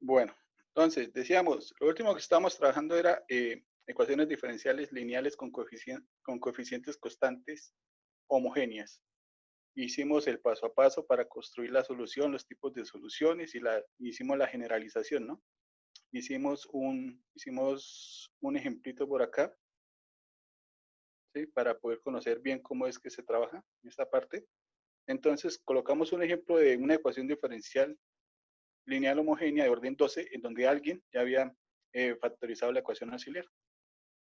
Bueno, entonces, decíamos, lo último que estábamos trabajando era ecuaciones diferenciales lineales con coeficientes constantes homogéneas. Hicimos el paso a paso para construir la solución, los tipos de soluciones y hicimos la generalización, ¿no? Hicimos un ejemplito por acá, ¿sí? Para poder conocer bien cómo es que se trabaja en esta parte. Entonces, colocamos un ejemplo de una ecuación diferencial lineal homogénea de orden 12, en donde alguien ya había factorizado la ecuación auxiliar.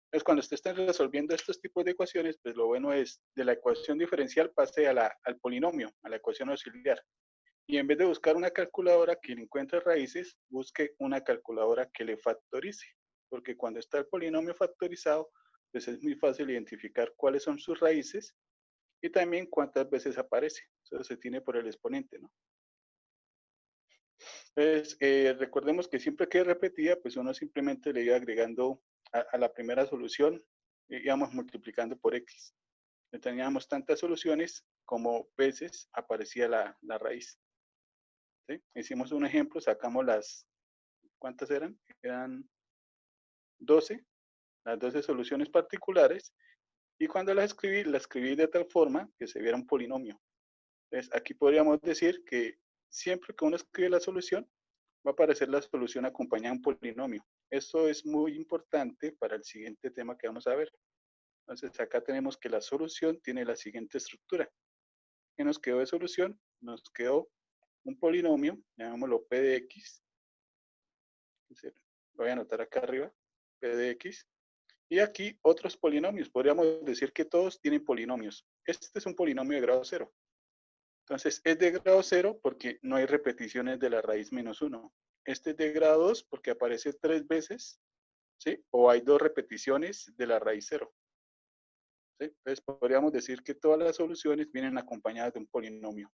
Entonces, cuando usted esté resolviendo estos tipos de ecuaciones, pues lo bueno es de la ecuación diferencial pase al polinomio, a la ecuación auxiliar. Y en vez de buscar una calculadora que le encuentre raíces, busque una calculadora que le factorice. Porque cuando está el polinomio factorizado, pues es muy fácil identificar cuáles son sus raíces y también cuántas veces aparece. Eso se tiene por el exponente, ¿no? Entonces, recordemos que siempre que repetía, pues uno simplemente le iba agregando a la primera solución, íbamos multiplicando por x. Teníamos tantas soluciones como veces aparecía la raíz. ¿Sí? Hicimos un ejemplo, sacamos ¿cuántas eran? Eran 12, las 12 soluciones particulares, y cuando las escribí de tal forma que se viera un polinomio. Entonces, aquí podríamos decir que siempre que uno escribe la solución, va a aparecer la solución acompañada de un polinomio. Esto es muy importante para el siguiente tema que vamos a ver. Entonces, acá tenemos que la solución tiene la siguiente estructura. ¿Qué nos quedó de solución? Nos quedó un polinomio, llamémoslo P de X. Lo voy a anotar acá arriba, P de X. Y aquí otros polinomios. Podríamos decir que todos tienen polinomios. Este es un polinomio de grado 0. Entonces, es de grado 0 porque no hay repeticiones de la raíz menos 1. Este es de grado 2 porque aparece 3 veces, ¿sí? O hay 2 repeticiones de la raíz 0. ¿Sí? Entonces, podríamos decir que todas las soluciones vienen acompañadas de un polinomio.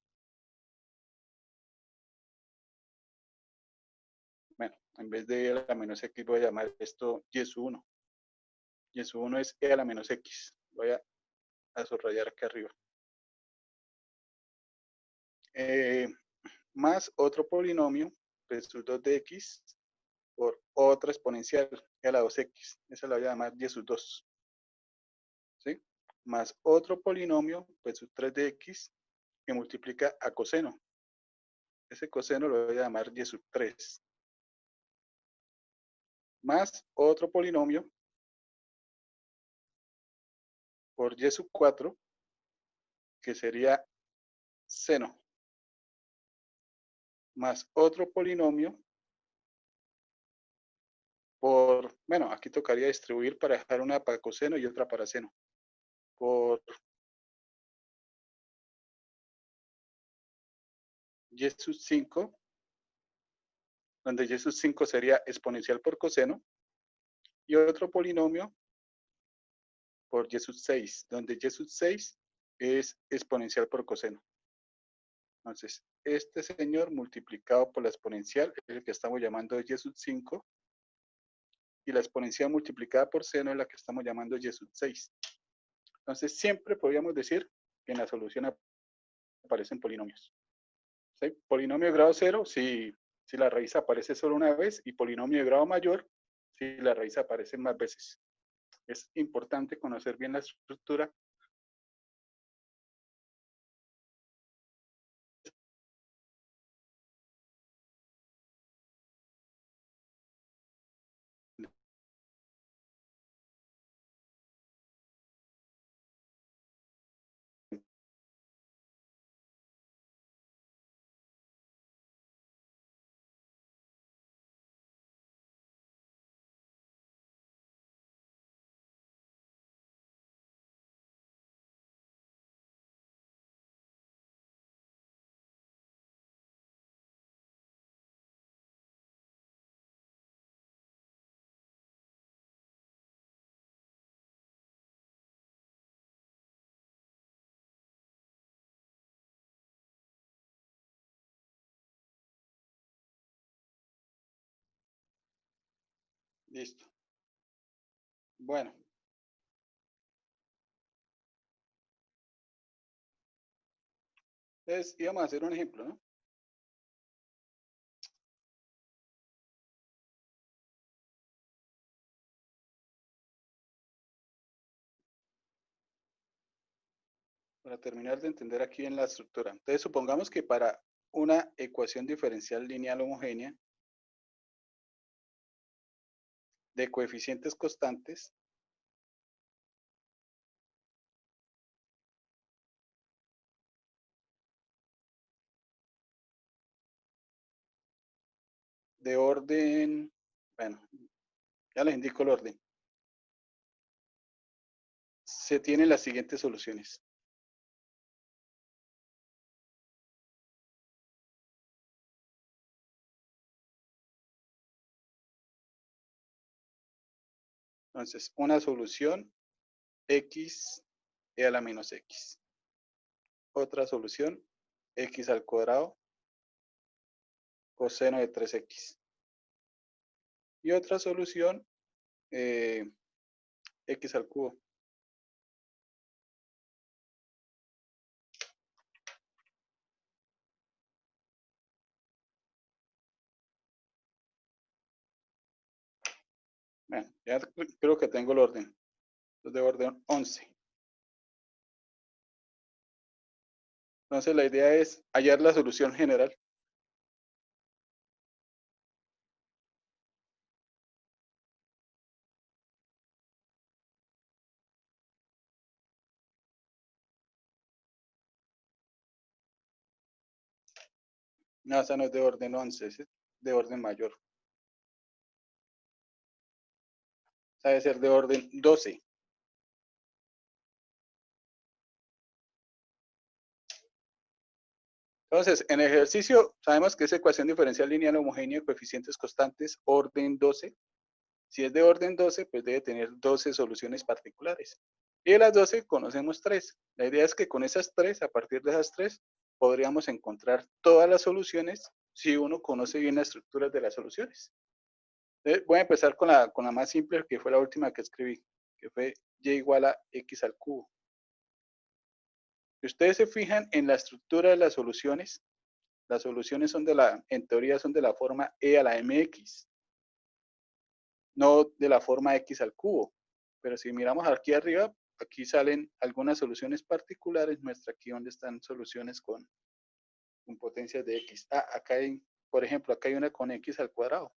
Bueno, en vez de e a la menos x, voy a llamar esto y sub 1. Y sub 1 es e a la menos x. Voy a subrayar aquí arriba. Más otro polinomio, pues sub 2 de x, por otra exponencial, e a la 2x. Esa la voy a llamar y sub 2. ¿Sí? Más otro polinomio, pues sub 3 de x, que multiplica a coseno. Ese coseno lo voy a llamar y sub 3. Más otro polinomio por y sub 4, que sería seno. Más otro polinomio bueno, aquí tocaría distribuir para dejar una para coseno y otra para seno. Por y sub 5, donde y sub 5 sería exponencial por coseno, y otro polinomio por y sub 6, donde y sub 6 es exponencial por coseno. Entonces, este señor multiplicado por la exponencial es el que estamos llamando y sub 5, y la exponencial multiplicada por seno es la que estamos llamando y sub 6. Entonces, siempre podríamos decir que en la solución aparecen polinomios. ¿Sí? Polinomio de grado 0 si la raíz aparece solo una vez, y polinomio de grado mayor si la raíz aparece más veces. Es importante conocer bien la estructura. Listo. Bueno, entonces íbamos a hacer un ejemplo, ¿no? para terminar de entender aquí en la estructura. Entonces, supongamos que para una ecuación diferencial lineal homogénea de coeficientes constantes, de orden, bueno, ya les indico el orden. Se tienen las siguientes soluciones. Entonces, una solución x e a la menos x. Otra solución x al cuadrado coseno de 3x. Y otra solución x al cubo. Bueno, ya creo que tengo el orden. Es de orden 11. Entonces la idea es hallar la solución general. No, esa no es de orden 11, es de orden mayor. Debe ser de orden 12. Entonces, en ejercicio, sabemos que es ecuación diferencial lineal homogénea de coeficientes constantes, orden 12. Si es de orden 12, pues debe tener 12 soluciones particulares. Y de las 12 conocemos 3. La idea es que con esas 3, a partir de esas 3, podríamos encontrar todas las soluciones si uno conoce bien las estructuras de las soluciones. Entonces, voy a empezar con la más simple, que fue la última que escribí, que fue y igual a x al cubo. Si ustedes se fijan en la estructura de las soluciones son en teoría son de la forma e a la mx, no de la forma x al cubo. Pero si miramos aquí arriba, aquí salen algunas soluciones particulares. Muestra aquí donde están soluciones con potencias de x. Acá hay, por ejemplo, acá hay una con x al cuadrado.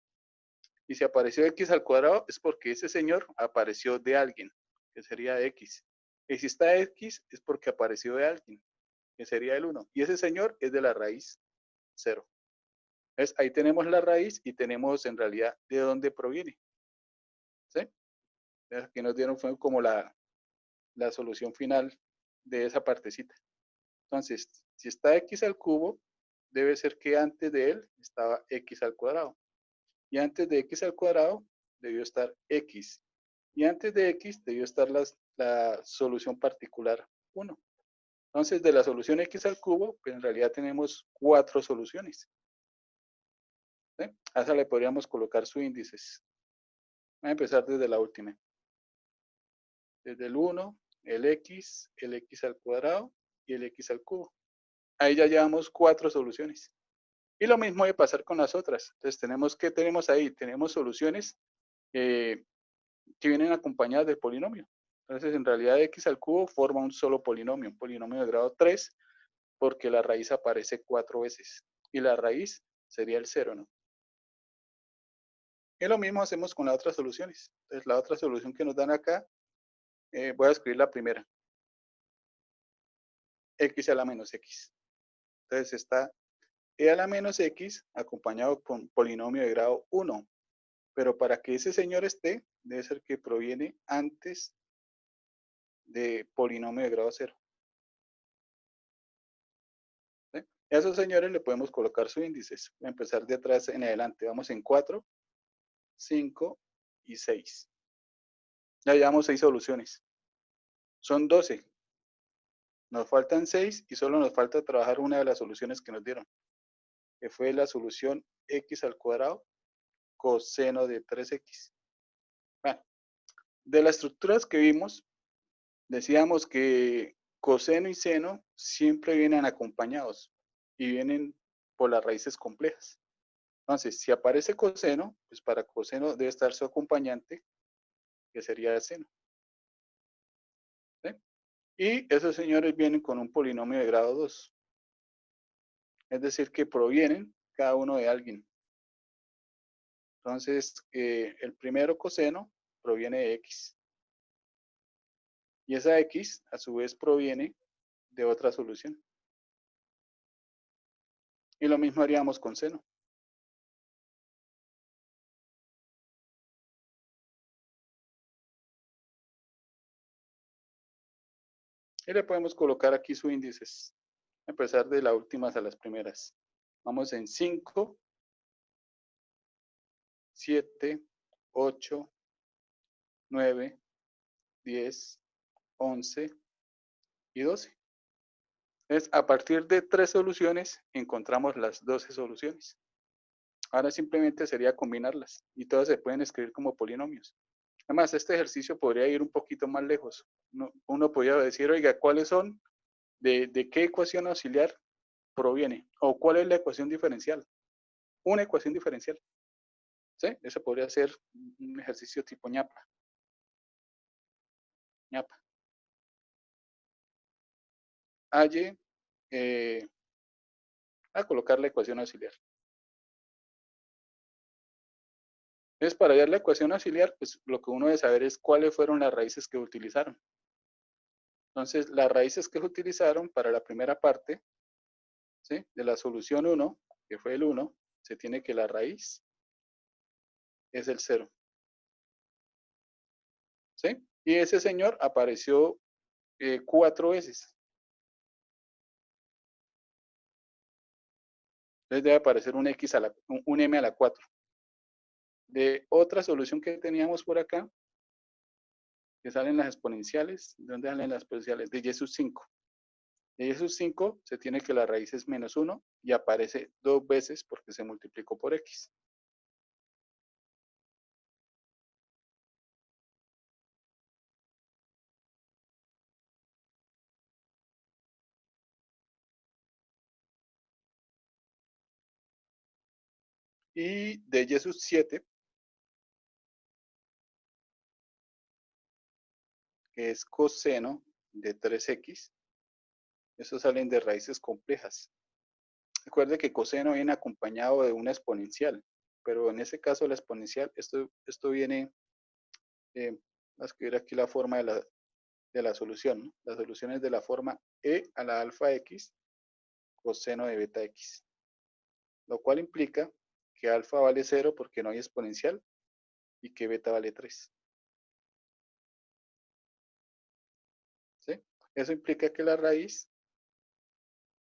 Y si apareció x al cuadrado es porque ese señor apareció de alguien, que sería x. Y si está x es porque apareció de alguien, que sería el 1. Y ese señor es de la raíz 0. ¿Ves? Ahí tenemos la raíz y tenemos en realidad de dónde proviene. ¿Sí? Aquí nos dieron fue como la solución final de esa partecita. Entonces, si está x al cubo, debe ser que antes de él estaba x al cuadrado. Y antes de x al cuadrado debió estar x. Y antes de x debió estar la solución particular 1. Entonces, de la solución x al cubo, pues en realidad tenemos 4 soluciones. ¿Sí? A esa le podríamos colocar sus índices. Voy a empezar desde la última. Desde el 1, el x al cuadrado y el x al cubo. Ahí ya llevamos 4 soluciones. Y lo mismo debe pasar con las otras. Entonces, ¿qué tenemos ahí? Tenemos soluciones que vienen acompañadas del polinomio. Entonces, en realidad, x al cubo forma un solo polinomio, un polinomio de grado 3, porque la raíz aparece 4 veces. Y la raíz sería el 0, ¿no? Y lo mismo hacemos con las otras soluciones. Entonces, la otra solución que nos dan acá, voy a escribir la primera. X a la menos x. Entonces, está e a la menos x acompañado con polinomio de grado 1. Pero para que ese señor esté, debe ser que proviene antes de polinomio de grado 0. ¿Sí? A esos señores le podemos colocar sus índices. Voy a empezar de atrás en adelante. Vamos en 4, 5 y 6. Ya llevamos 6 soluciones. Son 12. Nos faltan 6 y solo nos falta trabajar una de las soluciones que nos dieron, que fue la solución x al cuadrado coseno de 3x. Bueno, de las estructuras que vimos, decíamos que coseno y seno siempre vienen acompañados y vienen por las raíces complejas. Entonces, si aparece coseno, pues para coseno debe estar su acompañante, que sería seno. ¿Sí? Y esos señores vienen con un polinomio de grado 2. Es decir, que provienen cada uno de alguien. Entonces, el primero coseno proviene de x. Y esa x, a su vez, proviene de otra solución. Y lo mismo haríamos con seno. Y le podemos colocar aquí sus índices, a empezar de las últimas a las primeras. Vamos en 5, 7, 8, 9, 10, 11 y 12. Entonces, a partir de 3 soluciones, encontramos las 12 soluciones. Ahora simplemente sería combinarlas y todas se pueden escribir como polinomios. Además, este ejercicio podría ir un poquito más lejos. Uno podría decir, oiga, ¿cuáles son? ¿De qué ecuación auxiliar proviene? ¿O cuál es la ecuación diferencial? Una ecuación diferencial. ¿Sí? Eso podría ser un ejercicio tipo ñapa. ñapa. Halle, a colocar la ecuación auxiliar. Entonces, para hallar la ecuación auxiliar, pues lo que uno debe saber es cuáles fueron las raíces que utilizaron. Entonces, las raíces que utilizaron para la primera parte, ¿sí? De la solución 1, que fue el 1, se tiene que la raíz es el 0. ¿Sí? Y ese señor apareció 4 veces. Entonces debe aparecer un x a un m a la 4. De otra solución que teníamos por acá, que salen las exponenciales. ¿De dónde salen las exponenciales? De y sub 5. De y sub 5 se tiene que la raíz es menos 1 y aparece 2 veces porque se multiplicó por x. Y de y sub 7, que es coseno de 3x, esos salen de raíces complejas. Recuerde que coseno viene acompañado de una exponencial, pero en ese caso la exponencial, esto viene, a escribir aquí la forma de la solución, ¿no? La solución es de la forma e a la alfa x coseno de beta x, lo cual implica que alfa vale 0 porque no hay exponencial y que beta vale 3. ¿Sí? Eso implica que la raíz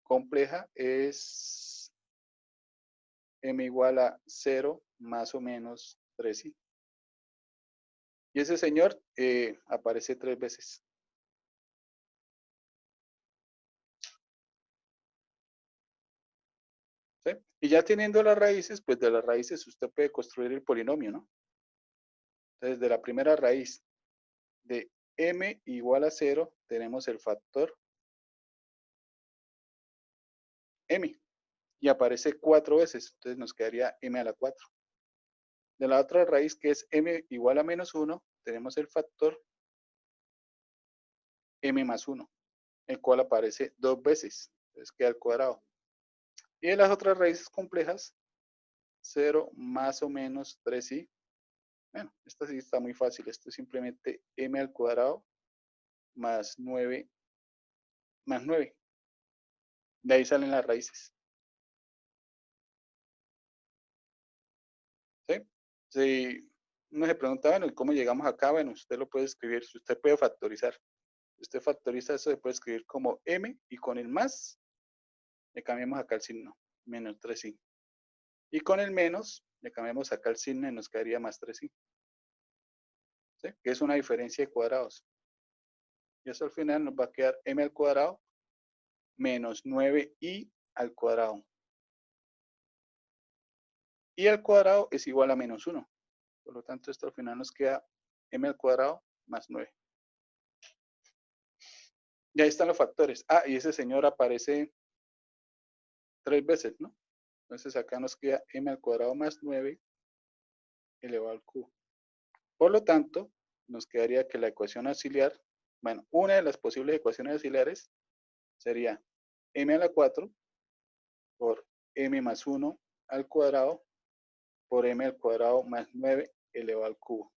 compleja es m igual a 0 más o menos 3i. Y ese señor aparece 3 veces. ¿Sí? Y ya teniendo las raíces, pues de las raíces usted puede construir el polinomio, ¿no? Entonces, de la primera raíz de m igual a 0, tenemos el factor m. Y aparece 4 veces, entonces nos quedaría m a la 4. De la otra raíz, que es m igual a menos 1, tenemos el factor m más 1, el cual aparece 2 veces, entonces queda al cuadrado. Y de las otras raíces complejas, 0 más o menos 3i. Bueno, esta sí está muy fácil, esto es simplemente m al cuadrado más 9 más 9. De ahí salen las raíces. ¿Sí? Si uno se pregunta, bueno, ¿y cómo llegamos acá? Bueno, usted lo puede escribir, usted puede factorizar. Usted factoriza eso, se puede escribir como m y con el más le cambiamos acá el signo, menos 3i. Y con el menos le cambiamos acá el signo y nos quedaría más 3i. ¿Sí? Que es una diferencia de cuadrados. Y eso al final nos va a quedar m al cuadrado menos 9i al cuadrado. Y al cuadrado es igual a menos 1. Por lo tanto, esto al final nos queda m al cuadrado más 9. Y ahí están los factores. Ah, y ese señor aparece 3 veces, ¿no? Entonces acá nos queda m al cuadrado más 9 elevado al cubo. Por lo tanto, nos quedaría que la ecuación auxiliar Bueno, una de las posibles ecuaciones auxiliares sería m a la 4 por m más 1 al cuadrado por m al cuadrado más 9 elevado al cubo.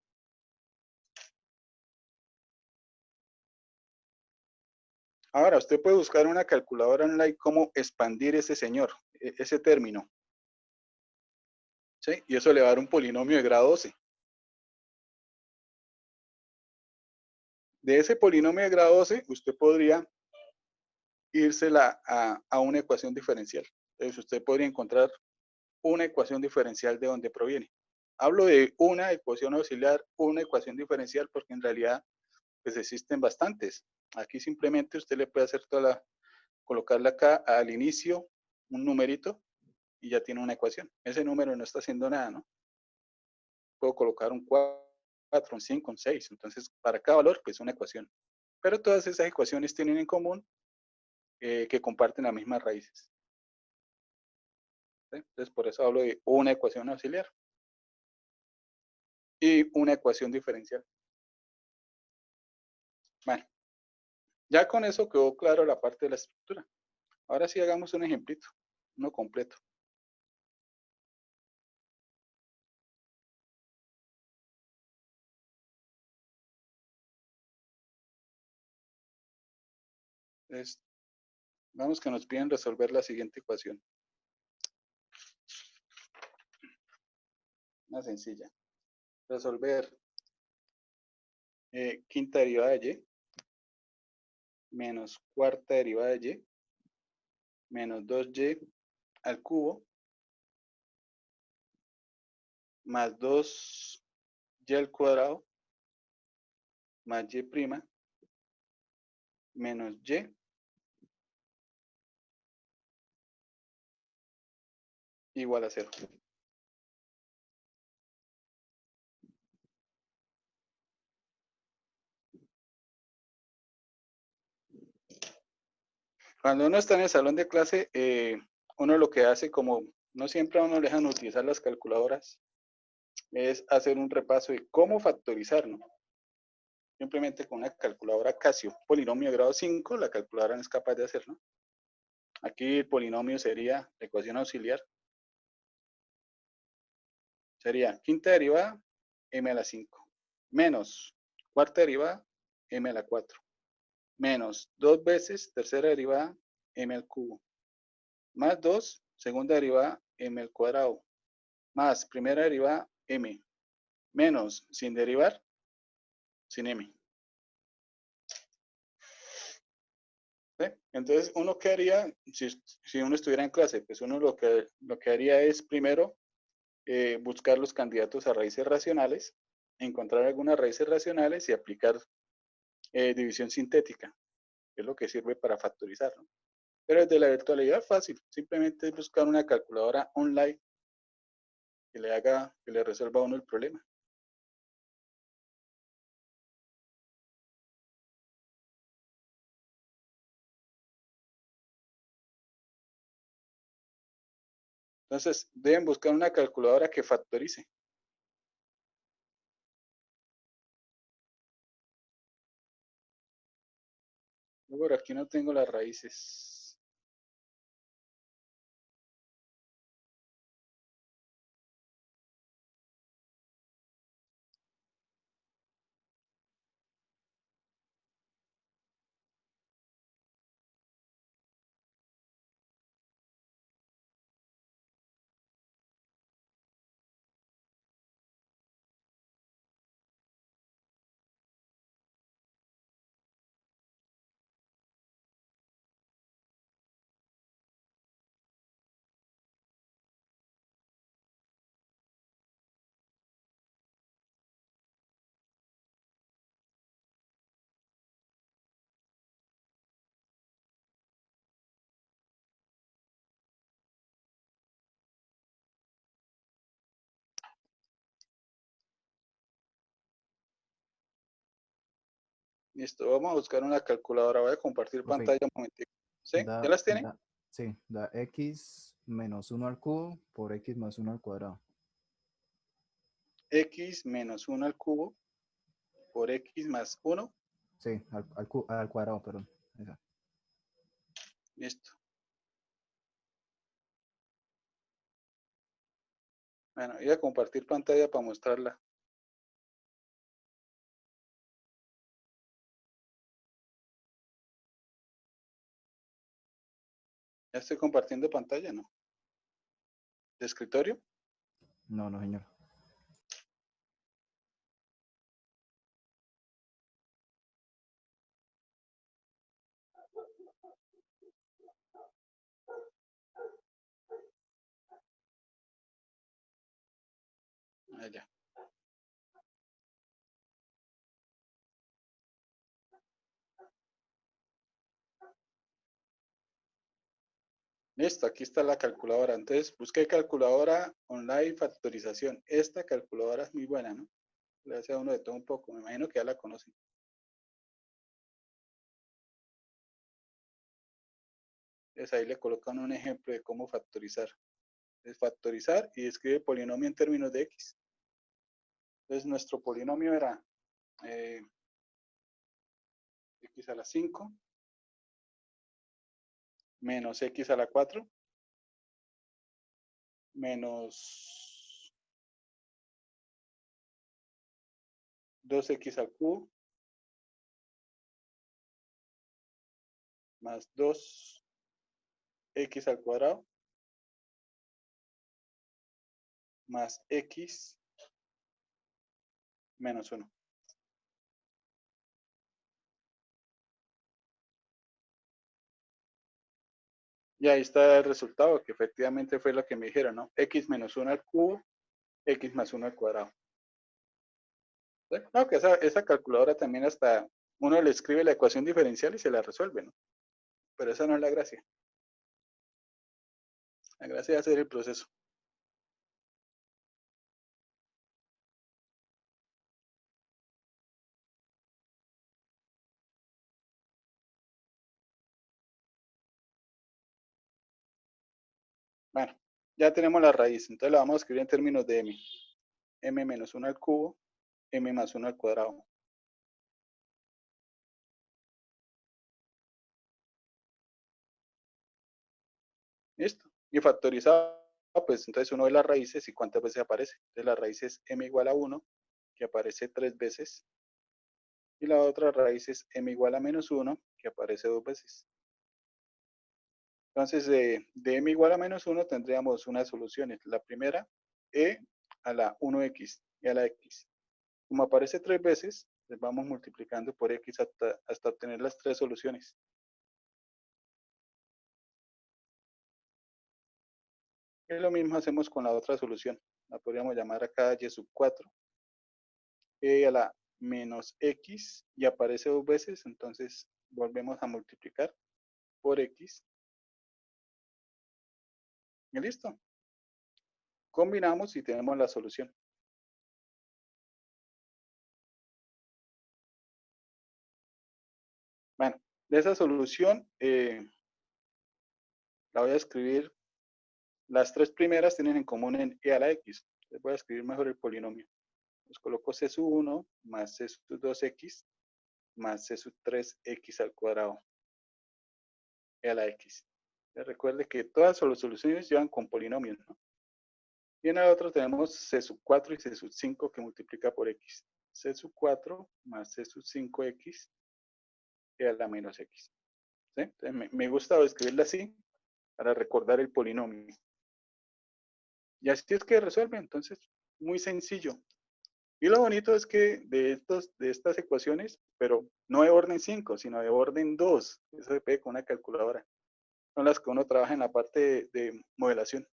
Ahora, usted puede buscar una calculadora online cómo expandir ese señor, ese término. ¿Sí? Y eso le va a dar un polinomio de grado 12. De ese polinomio de grado 12, usted podría írsela a una ecuación diferencial. Entonces, usted podría encontrar una ecuación diferencial de donde proviene. Hablo de una ecuación auxiliar, una ecuación diferencial, porque en realidad pues existen bastantes. Aquí simplemente usted le puede hacer colocarle acá al inicio un numerito y ya tiene una ecuación. Ese número no está haciendo nada, ¿no? Puedo colocar un 4, un 5, un 6. Entonces, para cada valor, pues una ecuación. Pero todas esas ecuaciones tienen en común que comparten las mismas raíces. ¿Sí? Entonces, por eso hablo de una ecuación auxiliar y una ecuación diferencial. Bueno, ya con eso quedó claro la parte de la estructura. Ahora sí hagamos un ejemplito, uno completo. Entonces, vamos que nos piden resolver la siguiente ecuación. Una sencilla. Resolver quinta derivada de y menos cuarta derivada de y menos 2y al cubo más 2y al cuadrado más y prima menos y igual a 0. Cuando uno está en el salón de clase, uno lo que hace, como no siempre a uno le dejan utilizar las calculadoras, es hacer un repaso de cómo factorizar, ¿no? Simplemente con una calculadora Casio, polinomio de grado 5, la calculadora no es capaz de hacerlo. Aquí el polinomio sería la ecuación auxiliar. Sería quinta derivada, m a la 5, menos cuarta derivada, m a la 4, menos 2 veces tercera derivada, m al cubo, más 2, segunda derivada, m al cuadrado, más primera derivada, m, menos sin derivar, sin m. ¿Sí? Entonces, uno que haría, si uno estuviera en clase, pues uno lo que haría es primero buscar los candidatos a raíces racionales, encontrar algunas raíces racionales y aplicar división sintética, que es lo que sirve para factorizar, ¿no? Pero desde la virtualidad es fácil, simplemente es buscar una calculadora online que le resuelva a uno el problema. Entonces, deben buscar una calculadora que factorice. Yo por aquí no tengo las raíces. Listo, vamos a buscar una calculadora. Voy a compartir Profe, pantalla un momentito. ¿Sí? ¿Ya las tienen? sí, da x menos 1 al cubo por x más 1 al cuadrado. X menos 1 al cubo por X más 1 Sí, al cuadrado, perdón. Esa. Listo. Bueno, voy a compartir pantalla para mostrarla. Ya estoy compartiendo pantalla, ¿no? ¿De escritorio? No, no, señor. Ah, ya. Listo, aquí está la calculadora. Entonces, busqué calculadora online factorización. Esta calculadora es muy buena, ¿no? Le hace a uno de todo un poco. Me imagino que ya la conocen. Entonces, ahí le colocan un ejemplo de cómo factorizar. Es factorizar y escribe polinomio en términos de x. Entonces, nuestro polinomio era eh, x a la 5 menos x a la 4 menos 2x al cubo más 2x al cuadrado más x menos 1. Y ahí está el resultado, que efectivamente fue lo que me dijeron, ¿no? X menos 1 al cubo, X más 1 al cuadrado. ¿Sí? No, que esa calculadora también hasta uno le escribe la ecuación diferencial y se la resuelve, ¿no? Pero esa no es la gracia. La gracia es hacer el proceso. Bueno, ya tenemos la raíz, entonces la vamos a escribir en términos de m. M menos 1 al cubo, m más 1 al cuadrado. Listo. Y factorizado, pues entonces uno ve las raíces y cuántas veces aparece. Entonces la raíz es m igual a 1, que aparece 3 veces. Y la otra raíz es m igual a menos 1, que aparece 2 veces. Entonces, de m igual a menos 1 tendríamos unas soluciones. La primera, e a la 1x y a la x. Como aparece 3 veces, pues vamos multiplicando por x hasta obtener las 3 soluciones. Y lo mismo hacemos con la otra solución. La podríamos llamar acá y sub 4. E a la menos x y aparece 2 veces, entonces volvemos a multiplicar por x. Y listo. Combinamos y tenemos la solución. Bueno, de esa solución la voy a escribir. Las 3 primeras tienen en común en e a la x. Les voy a escribir mejor el polinomio. Pues coloco c sub 1 más c sub 2x más c sub 3x al cuadrado e a la x. Recuerde que todas las soluciones llevan con polinomios, ¿no? Y en el otro tenemos c sub 4 y c sub 5 que multiplica por x. C sub 4 más c sub 5x e a la menos x. ¿Sí? Entonces me gusta escribirla así para recordar el polinomio. Y así es que resuelve. Entonces, muy sencillo. Y lo bonito es que de estas ecuaciones, pero no de orden 5, sino de orden 2, eso se puede con una calculadora. Son las que uno trabaja en la parte de modelación.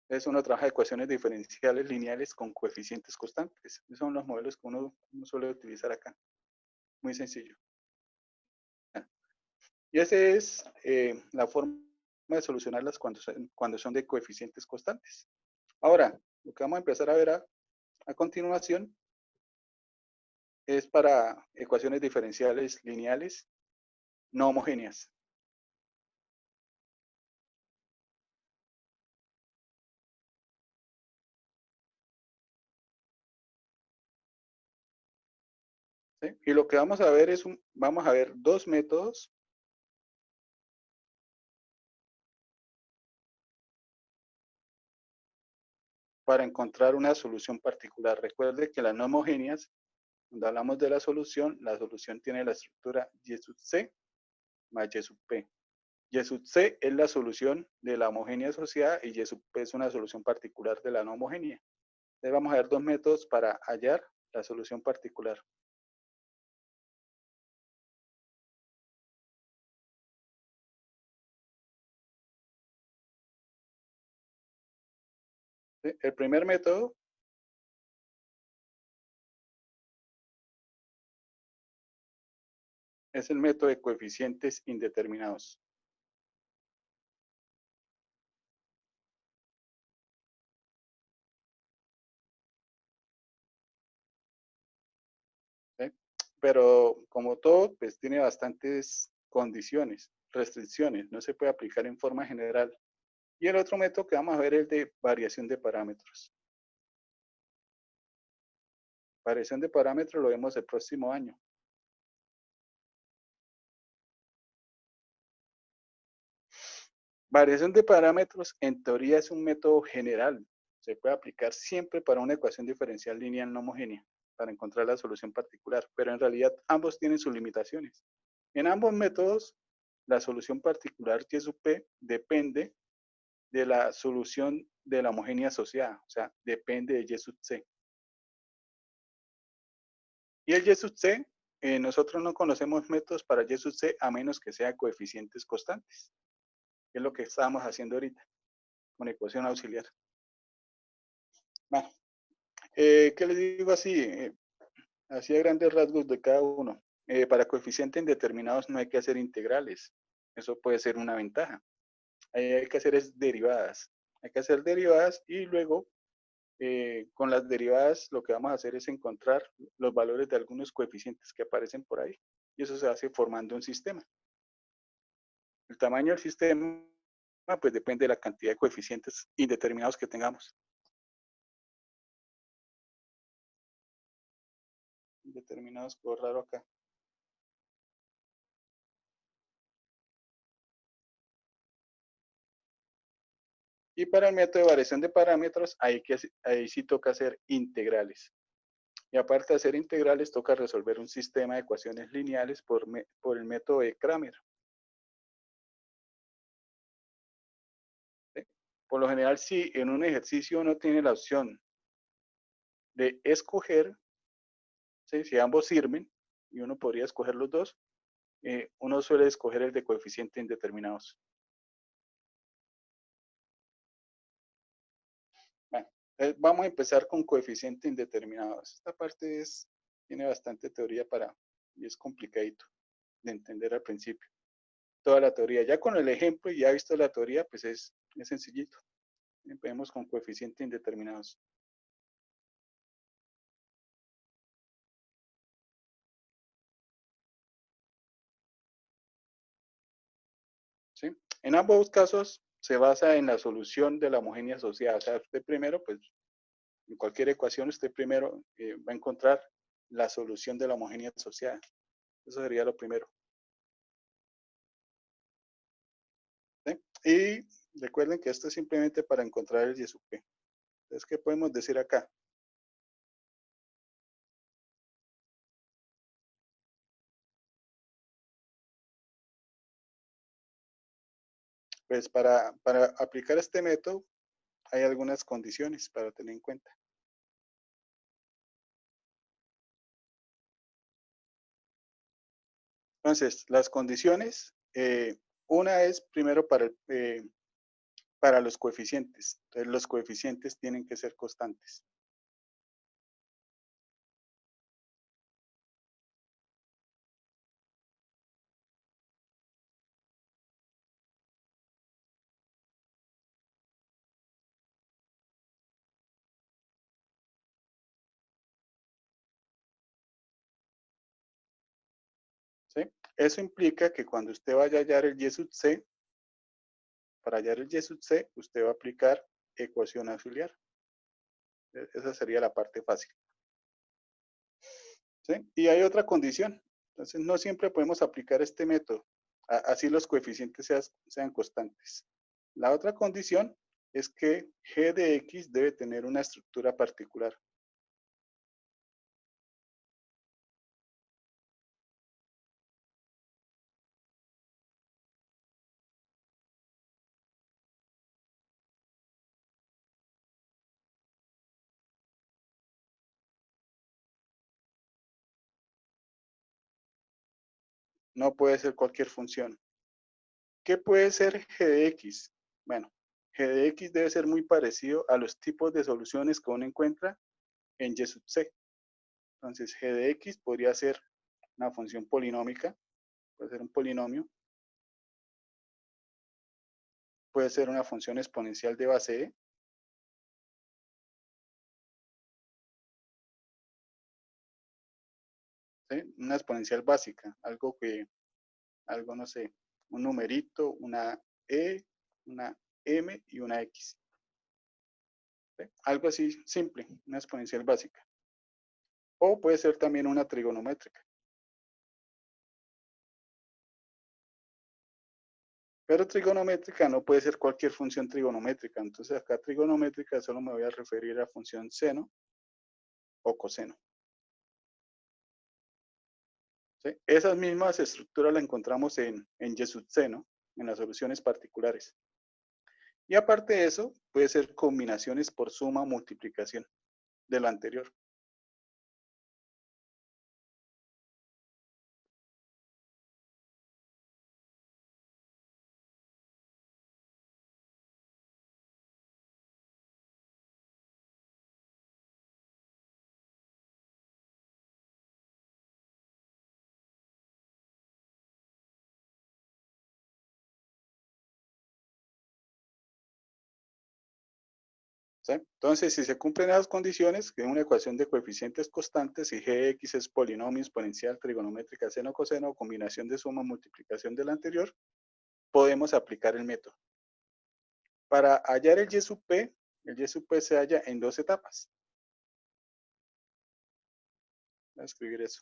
Es uno trabaja ecuaciones diferenciales lineales con coeficientes constantes. Esos son los modelos que uno suele utilizar acá. Muy sencillo. Y esa es la forma de solucionarlas cuando son de coeficientes constantes. Ahora, lo que vamos a empezar a ver a continuación es para ecuaciones diferenciales lineales no homogéneas. ¿sí? Y lo que vamos a ver vamos a ver dos métodos para encontrar una solución particular. Recuerde que las no homogéneas, cuando hablamos de la solución tiene la estructura Y sub C más Y sub P. Y sub C es la solución de la homogénea asociada y Y sub P es una solución particular de la no homogénea. Entonces vamos a ver dos métodos para hallar la solución particular. ¿Sí? El primer método es el método de coeficientes indeterminados. ¿Sí? Pero como todo, pues tiene bastantes condiciones, restricciones, no se puede aplicar en forma general. Y el otro método que vamos a ver es el de variación de parámetros. Variación de parámetros lo vemos el próximo año. Variación de parámetros en teoría es un método general. Se puede aplicar siempre para una ecuación diferencial lineal no homogénea para encontrar la solución particular, pero en realidad ambos tienen sus limitaciones. En ambos métodos, la solución particular Y sub P depende de la solución de la homogénea asociada, o sea, depende de Y sub C. Y el Y sub C, nosotros no conocemos métodos para Y sub C a menos que sean coeficientes constantes, que es lo que estábamos haciendo ahorita con ecuación auxiliar. Bueno, ¿qué les digo así? Así a grandes rasgos de cada uno. Para coeficientes indeterminados no hay que hacer integrales. Eso puede ser una ventaja. Ahí hay que hacer es derivadas. Hay que hacer derivadas y luego con las derivadas lo que vamos a hacer es encontrar los valores de algunos coeficientes que aparecen por ahí. Y eso se hace formando un sistema. El tamaño del sistema pues depende de la cantidad de coeficientes indeterminados que tengamos. Indeterminados, quedó raro acá. Y para el método de variación de parámetros, ahí sí toca hacer integrales. Y aparte de hacer integrales, toca resolver un sistema de ecuaciones lineales por el método de Kramer. ¿Sí? Por lo general, si en un ejercicio uno tiene la opción de escoger, ¿sí? Si ambos sirven, y uno podría escoger los dos, uno suele escoger el de coeficientes indeterminados. Bueno, vamos a empezar con coeficientes indeterminados. Esta parte tiene bastante teoría y es complicadito de entender al principio. Toda la teoría. Ya con el ejemplo y ya visto la teoría, pues es sencillito. Empecemos con coeficientes indeterminados. ¿Sí? En ambos casos se basa en la solución de la homogénea asociada. O sea, usted primero, pues en cualquier ecuación, usted primero va a encontrar la solución de la homogénea asociada. Eso sería lo primero. ¿Sí? Y recuerden que esto es simplemente para encontrar el Y sub P. Entonces, ¿qué podemos decir acá? Pues para aplicar este método hay algunas condiciones para tener en cuenta. Entonces, las condiciones, una es primero para los coeficientes. Entonces, los coeficientes tienen que ser constantes. ¿Sí? Eso implica que cuando usted vaya a hallar el Y sub C, para hallar el Y sub C, usted va a aplicar ecuación auxiliar. Esa sería la parte fácil. ¿sí? Y hay otra condición. Entonces, no siempre podemos aplicar este método, así los coeficientes sean constantes. La otra condición es que g de x debe tener una estructura particular. No puede ser cualquier función. ¿Qué puede ser g de x? Bueno, g de x debe ser muy parecido a los tipos de soluciones que uno encuentra en y sub c. Entonces, g de x podría ser una función polinómica, puede ser un polinomio, puede ser una función exponencial de base e, ¿sí? Una exponencial básica, algo no sé, un numerito, una e, una m y una x. ¿Sí? Algo así simple, una exponencial básica. O puede ser también una trigonométrica. Pero trigonométrica no puede ser cualquier función trigonométrica. Entonces acá trigonométrica solo me voy a referir a función seno o coseno. ¿Sí? Esas mismas estructuras las encontramos en y sub c, ¿no? En las soluciones particulares. Y aparte de eso, puede ser combinaciones por suma o multiplicación de lo anterior. ¿Sí? Entonces, si se cumplen esas condiciones, que es una ecuación de coeficientes constantes y g de x es polinomio exponencial, trigonométrica, seno, coseno, o combinación de suma, multiplicación del anterior, podemos aplicar el método. Para hallar el y sub p, el y sub p se halla en dos etapas. Voy a escribir eso.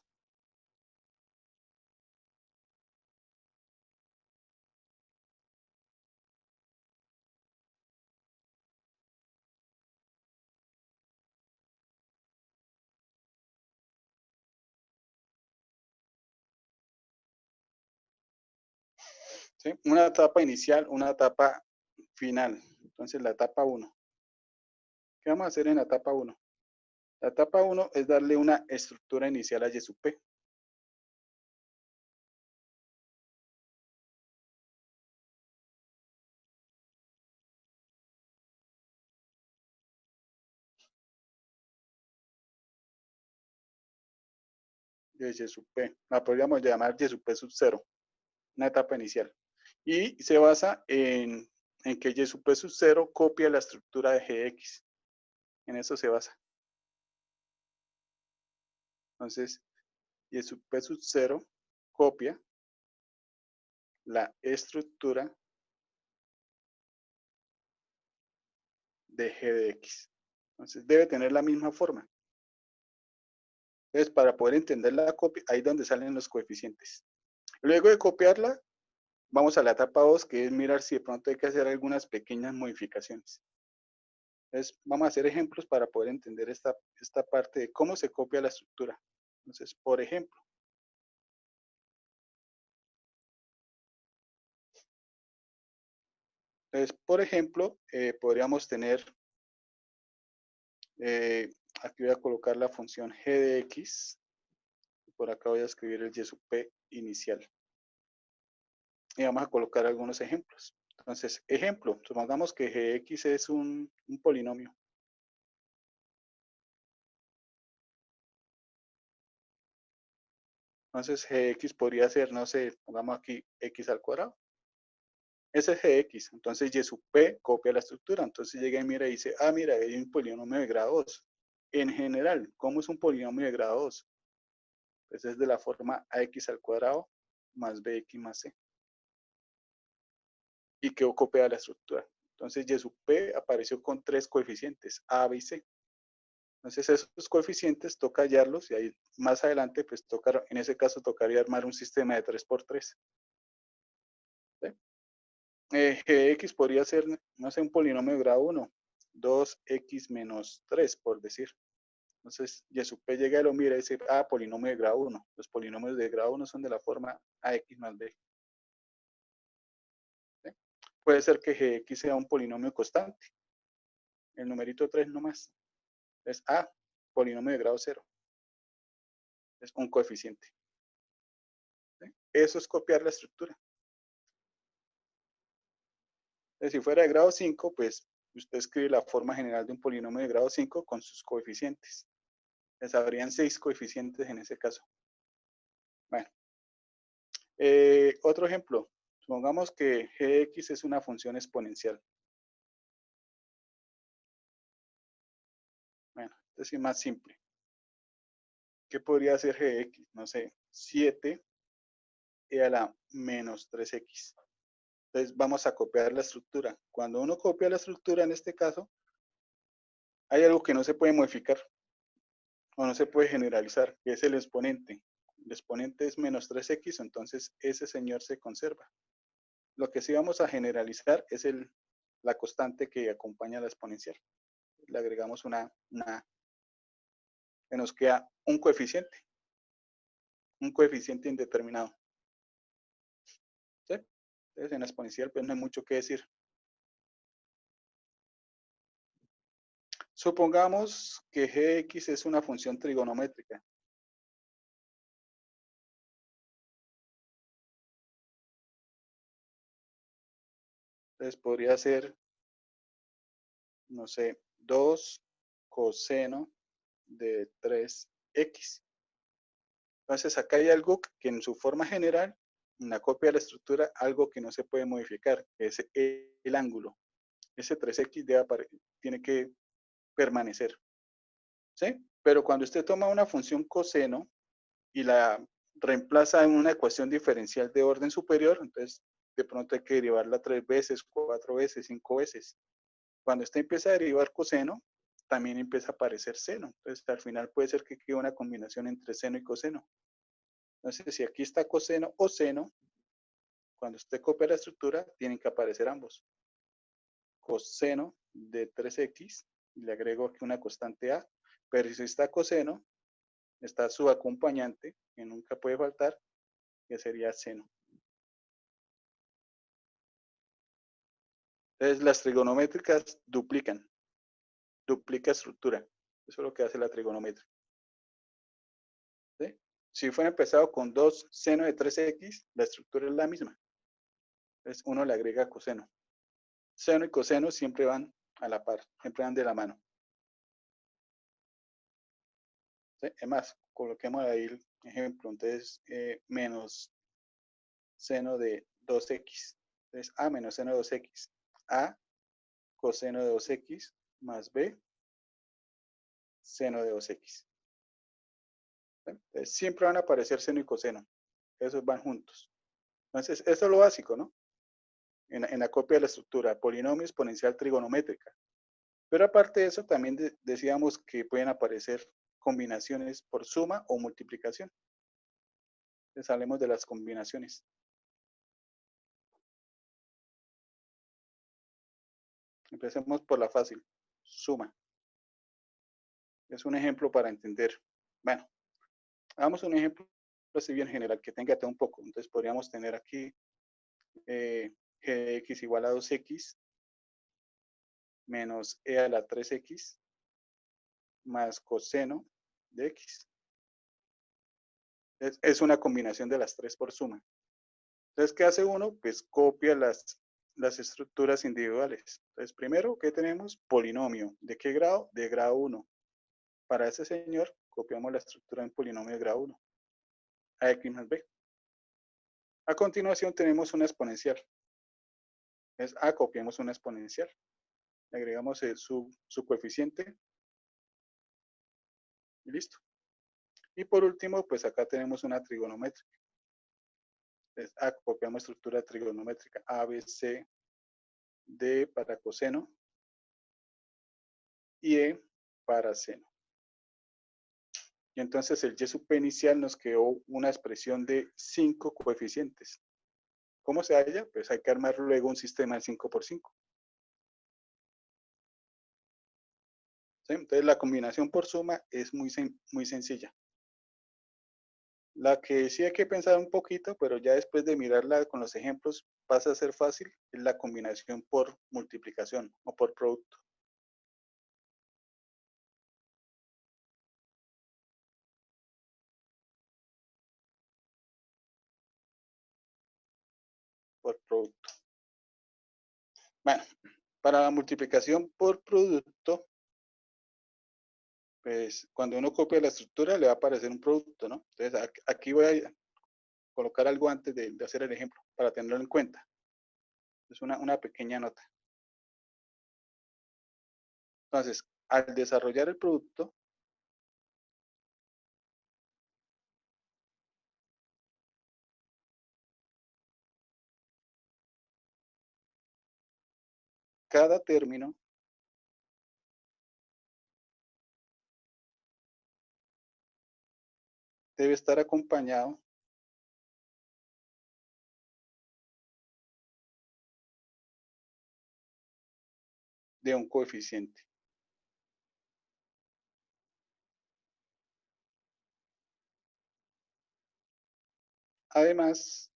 ¿Sí? Una etapa inicial, una etapa final. Entonces, la etapa 1. ¿Qué vamos a hacer en la etapa 1? La etapa 1 es darle una estructura inicial a y sub p. De y sub p. La podríamos llamar y sub p sub 0. Una etapa inicial. Y se basa en que y sub p sub 0 copia la estructura de gx. En eso se basa. Entonces, y sub p sub 0 copia la estructura de g de x. Entonces, debe tener la misma forma. Entonces, para poder entender la copia, ahí es donde salen los coeficientes. Luego de copiarla, vamos a la etapa 2, que es mirar si de pronto hay que hacer algunas pequeñas modificaciones. Entonces, vamos a hacer ejemplos para poder entender esta parte de cómo se copia la estructura. Entonces, por ejemplo, podríamos tener, aquí voy a colocar la función g de x, por acá voy a escribir el y sub p inicial. Y vamos a colocar algunos ejemplos. Entonces, ejemplo, supongamos que gx es un polinomio. Entonces, gx podría ser, no sé, pongamos aquí x al cuadrado. Ese es gx. Entonces, y sub p copia la estructura. Entonces, llega y mira y dice, ah, mira, hay un polinomio de grado 2. En general, ¿cómo es un polinomio de grado 2? Pues es de la forma ax al cuadrado más bx más c. Y quedó copiada la estructura. Entonces, y sub p apareció con tres coeficientes, a, b y c. Entonces esos coeficientes toca hallarlos y ahí más adelante pues toca, en ese caso tocaría armar un sistema de 3×3. ¿Sí? Gx podría ser, no sé, un polinomio de grado 1, 2x menos 3 por decir. Entonces, y su P llega y lo mira y dice, polinomio de grado 1. Los polinomios de grado 1 son de la forma ax más b. ¿Sí? Puede ser que gx sea un polinomio constante. El numerito 3 nomás. Es polinomio de grado 0. Es un coeficiente. ¿Sí? Eso es copiar la estructura. Entonces, si fuera de grado 5, pues usted escribe la forma general de un polinomio de grado 5 con sus coeficientes. Les habrían 6 coeficientes en ese caso. Bueno, otro ejemplo. Supongamos que gx es una función exponencial. Bueno, esto sí es más simple. ¿Qué podría ser gx? No sé, 7 a la menos 3x. Entonces vamos a copiar la estructura. Cuando uno copia la estructura, en este caso, hay algo que no se puede modificar o no se puede generalizar, que es el exponente. El exponente es menos 3x, entonces ese señor se conserva. Lo que sí vamos a generalizar es la constante que acompaña a la exponencial. Le agregamos una que nos queda un coeficiente indeterminado. ¿Sí? Entonces en la exponencial pues no hay mucho que decir. Supongamos que gx es una función trigonométrica. Entonces podría ser, no sé, 2 coseno de 3x. Entonces acá hay algo que en su forma general, en la copia de la estructura, algo que no se puede modificar, que es el ángulo. Ese 3x tiene que permanecer. ¿Sí? Pero cuando usted toma una función coseno y la reemplaza en una ecuación diferencial de orden superior, entonces de pronto hay que derivarla 3 veces, 4 veces, 5 veces. Cuando usted empieza a derivar coseno, también empieza a aparecer seno. Entonces al final puede ser que quede una combinación entre seno y coseno. Entonces si aquí está coseno o seno, cuando usted copia la estructura, tienen que aparecer ambos. Coseno de 3x, le agrego aquí una constante a, pero si está coseno, está su acompañante, que nunca puede faltar, que sería seno. Entonces las trigonométricas duplica estructura. Eso es lo que hace la trigonometría. ¿Sí? Si fuera empezado con 2 seno de 3x, la estructura es la misma. Entonces uno le agrega coseno. Seno y coseno siempre van a la par, siempre van de la mano. ¿Sí? Es más, coloquemos ahí el ejemplo. Entonces, menos seno de 2x. Entonces, a menos seno de 2x. A coseno de 2x más b seno de 2x. Entonces, siempre van a aparecer seno y coseno. Esos van juntos. Entonces, eso es lo básico, ¿no? En la copia de la estructura, polinomio exponencial trigonométrica. Pero aparte de eso, también decíamos que pueden aparecer combinaciones por suma o multiplicación. Entonces, hablemos de las combinaciones. Empecemos por la fácil, suma. Es un ejemplo para entender. Bueno, hagamos un ejemplo así bien general, que tenga todo un poco. Entonces podríamos tener aquí gx igual a 2x menos e a la 3x más coseno de x. Es una combinación de las tres por suma. Entonces, ¿qué hace uno? Pues copia las estructuras individuales. Entonces, primero, ¿qué tenemos? Polinomio. ¿De qué grado? De grado 1. Para ese señor, copiamos la estructura en polinomio de grado 1. Ax más b. A continuación, tenemos una exponencial. Es copiamos una exponencial. Le agregamos su coeficiente y listo. Y por último, pues acá tenemos una trigonométrica. Entonces, copiamos estructura trigonométrica A, B, C, D para coseno y E para seno. Y entonces el y sub p inicial nos quedó una expresión de 5 coeficientes. ¿Cómo se halla? Pues hay que armar luego un sistema de 5 por 5. ¿Sí? Entonces la combinación por suma es muy sencilla. La que sí hay que pensar un poquito, pero ya después de mirarla con los ejemplos pasa a ser fácil, es la combinación por multiplicación o por producto. Por producto. Bueno, para la multiplicación por producto, pues cuando uno copia la estructura le va a aparecer un producto, ¿no? Entonces aquí voy a colocar algo antes de hacer el ejemplo para tenerlo en cuenta. Es una pequeña nota. Entonces, al desarrollar el producto, cada término debe estar acompañado de un coeficiente. Además,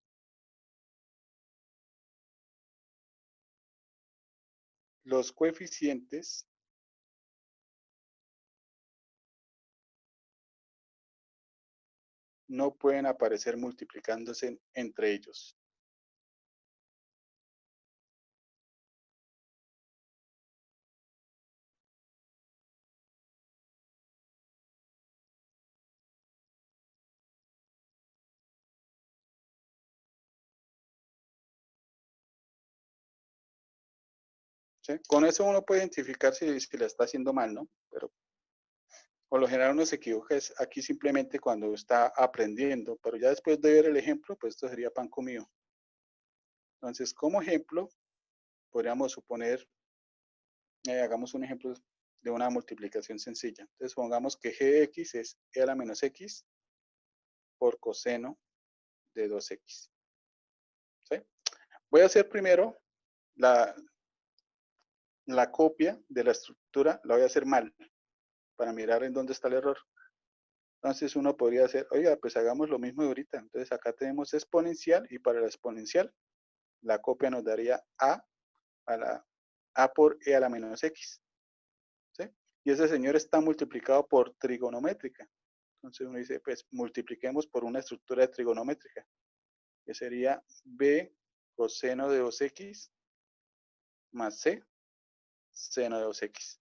los coeficientes no pueden aparecer multiplicándose entre ellos. ¿Sí? Con eso uno puede identificar si la está haciendo mal, ¿no? Pero por lo general uno se equivoca es aquí simplemente cuando está aprendiendo, pero ya después de ver el ejemplo, pues esto sería pan comido. Entonces, como ejemplo, podríamos suponer, hagamos un ejemplo de una multiplicación sencilla. Entonces, pongamos que g de x es e a la menos x por coseno de 2x. ¿Sí? Voy a hacer primero la, la copia de la estructura, la voy a hacer mal, para mirar en dónde está el error. Entonces uno podría hacer, oiga, pues hagamos lo mismo de ahorita. Entonces acá tenemos exponencial y para la exponencial la copia nos daría a por e a la menos x. ¿Sí? Y ese señor está multiplicado por trigonométrica. Entonces uno dice, pues multipliquemos por una estructura trigonométrica, que sería b coseno de 2x más c seno de 2x.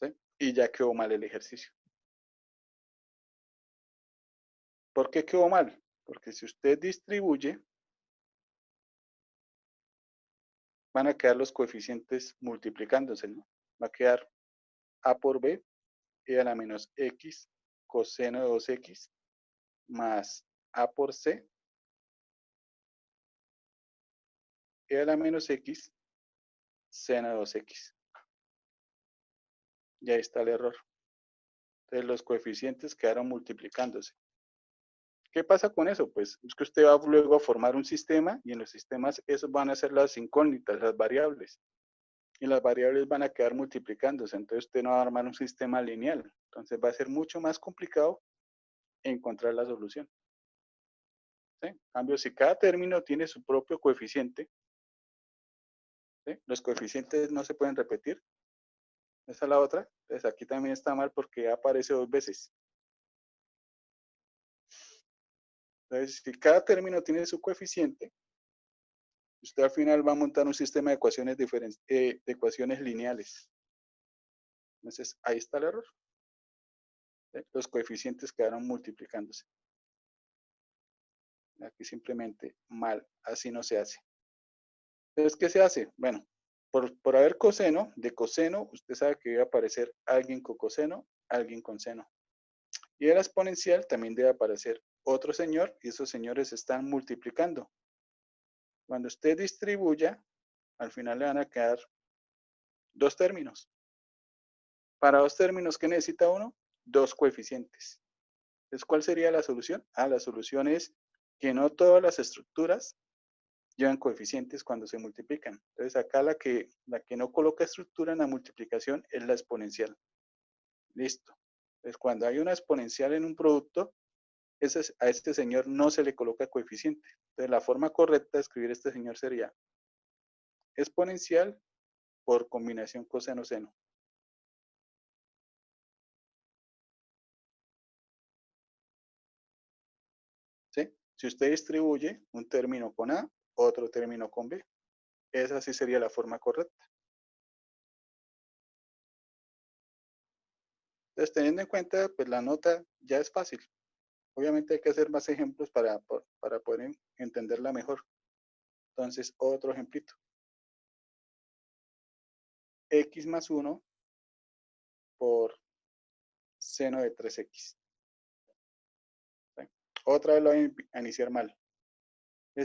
¿Sí? Y ya quedó mal el ejercicio. ¿Por qué quedó mal? Porque si usted distribuye, van a quedar los coeficientes multiplicándose, ¿no? Va a quedar a por b, e a la menos x coseno de 2x más a por c, e a la menos x seno de 2x. Y ahí está el error. Entonces los coeficientes quedaron multiplicándose. ¿Qué pasa con eso? Pues es que usted va luego a formar un sistema y en los sistemas esos van a ser las incógnitas, las variables. Y las variables van a quedar multiplicándose. Entonces usted no va a armar un sistema lineal. Entonces va a ser mucho más complicado encontrar la solución. ¿Sí? En cambio, si cada término tiene su propio coeficiente, ¿sí? Los coeficientes no se pueden repetir. Esa es la otra. Entonces aquí también está mal porque aparece 2 veces. Entonces, si cada término tiene su coeficiente, usted al final va a montar un sistema de ecuaciones de ecuaciones lineales. Entonces, ahí está el error. ¿Sí? Los coeficientes quedaron multiplicándose. Aquí simplemente mal, así no se hace. Entonces, ¿qué se hace? Bueno, por haber coseno, de coseno, usted sabe que debe aparecer alguien con coseno, alguien con seno. Y de la exponencial también debe aparecer otro señor y esos señores están multiplicando. Cuando usted distribuya, al final le van a quedar dos términos. Para dos términos, ¿qué necesita uno? dos coeficientes. Entonces, ¿cuál sería la solución? La solución es que no todas las estructuras llevan coeficientes cuando se multiplican. Entonces, acá la que no coloca estructura en la multiplicación es la exponencial. Listo. Entonces, cuando hay una exponencial en un producto, a este señor no se le coloca coeficiente. Entonces, la forma correcta de escribir este señor sería exponencial por combinación coseno-seno. ¿Sí? Si usted distribuye un término con A, otro término con B, esa sí sería la forma correcta. Entonces, teniendo en cuenta, pues la nota ya es fácil. Obviamente hay que hacer más ejemplos para poder entenderla mejor. Entonces, otro ejemplito. X más 1 por seno de 3x. ¿Sí? Otra vez lo voy a iniciar mal.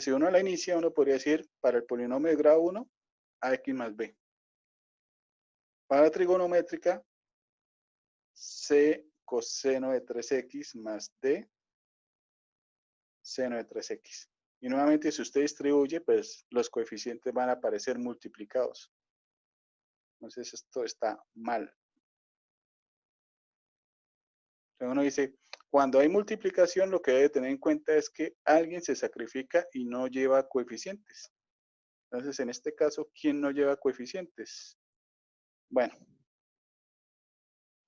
Si uno la inicia, uno podría decir, para el polinomio de grado 1, ax más b. Para la trigonométrica, c coseno de 3x más d seno de 3x. Y nuevamente, si usted distribuye, pues los coeficientes van a aparecer multiplicados. Entonces, esto está mal. Entonces, uno dice, cuando hay multiplicación, lo que debe tener en cuenta es que alguien se sacrifica y no lleva coeficientes. Entonces, en este caso, ¿quién no lleva coeficientes? Bueno,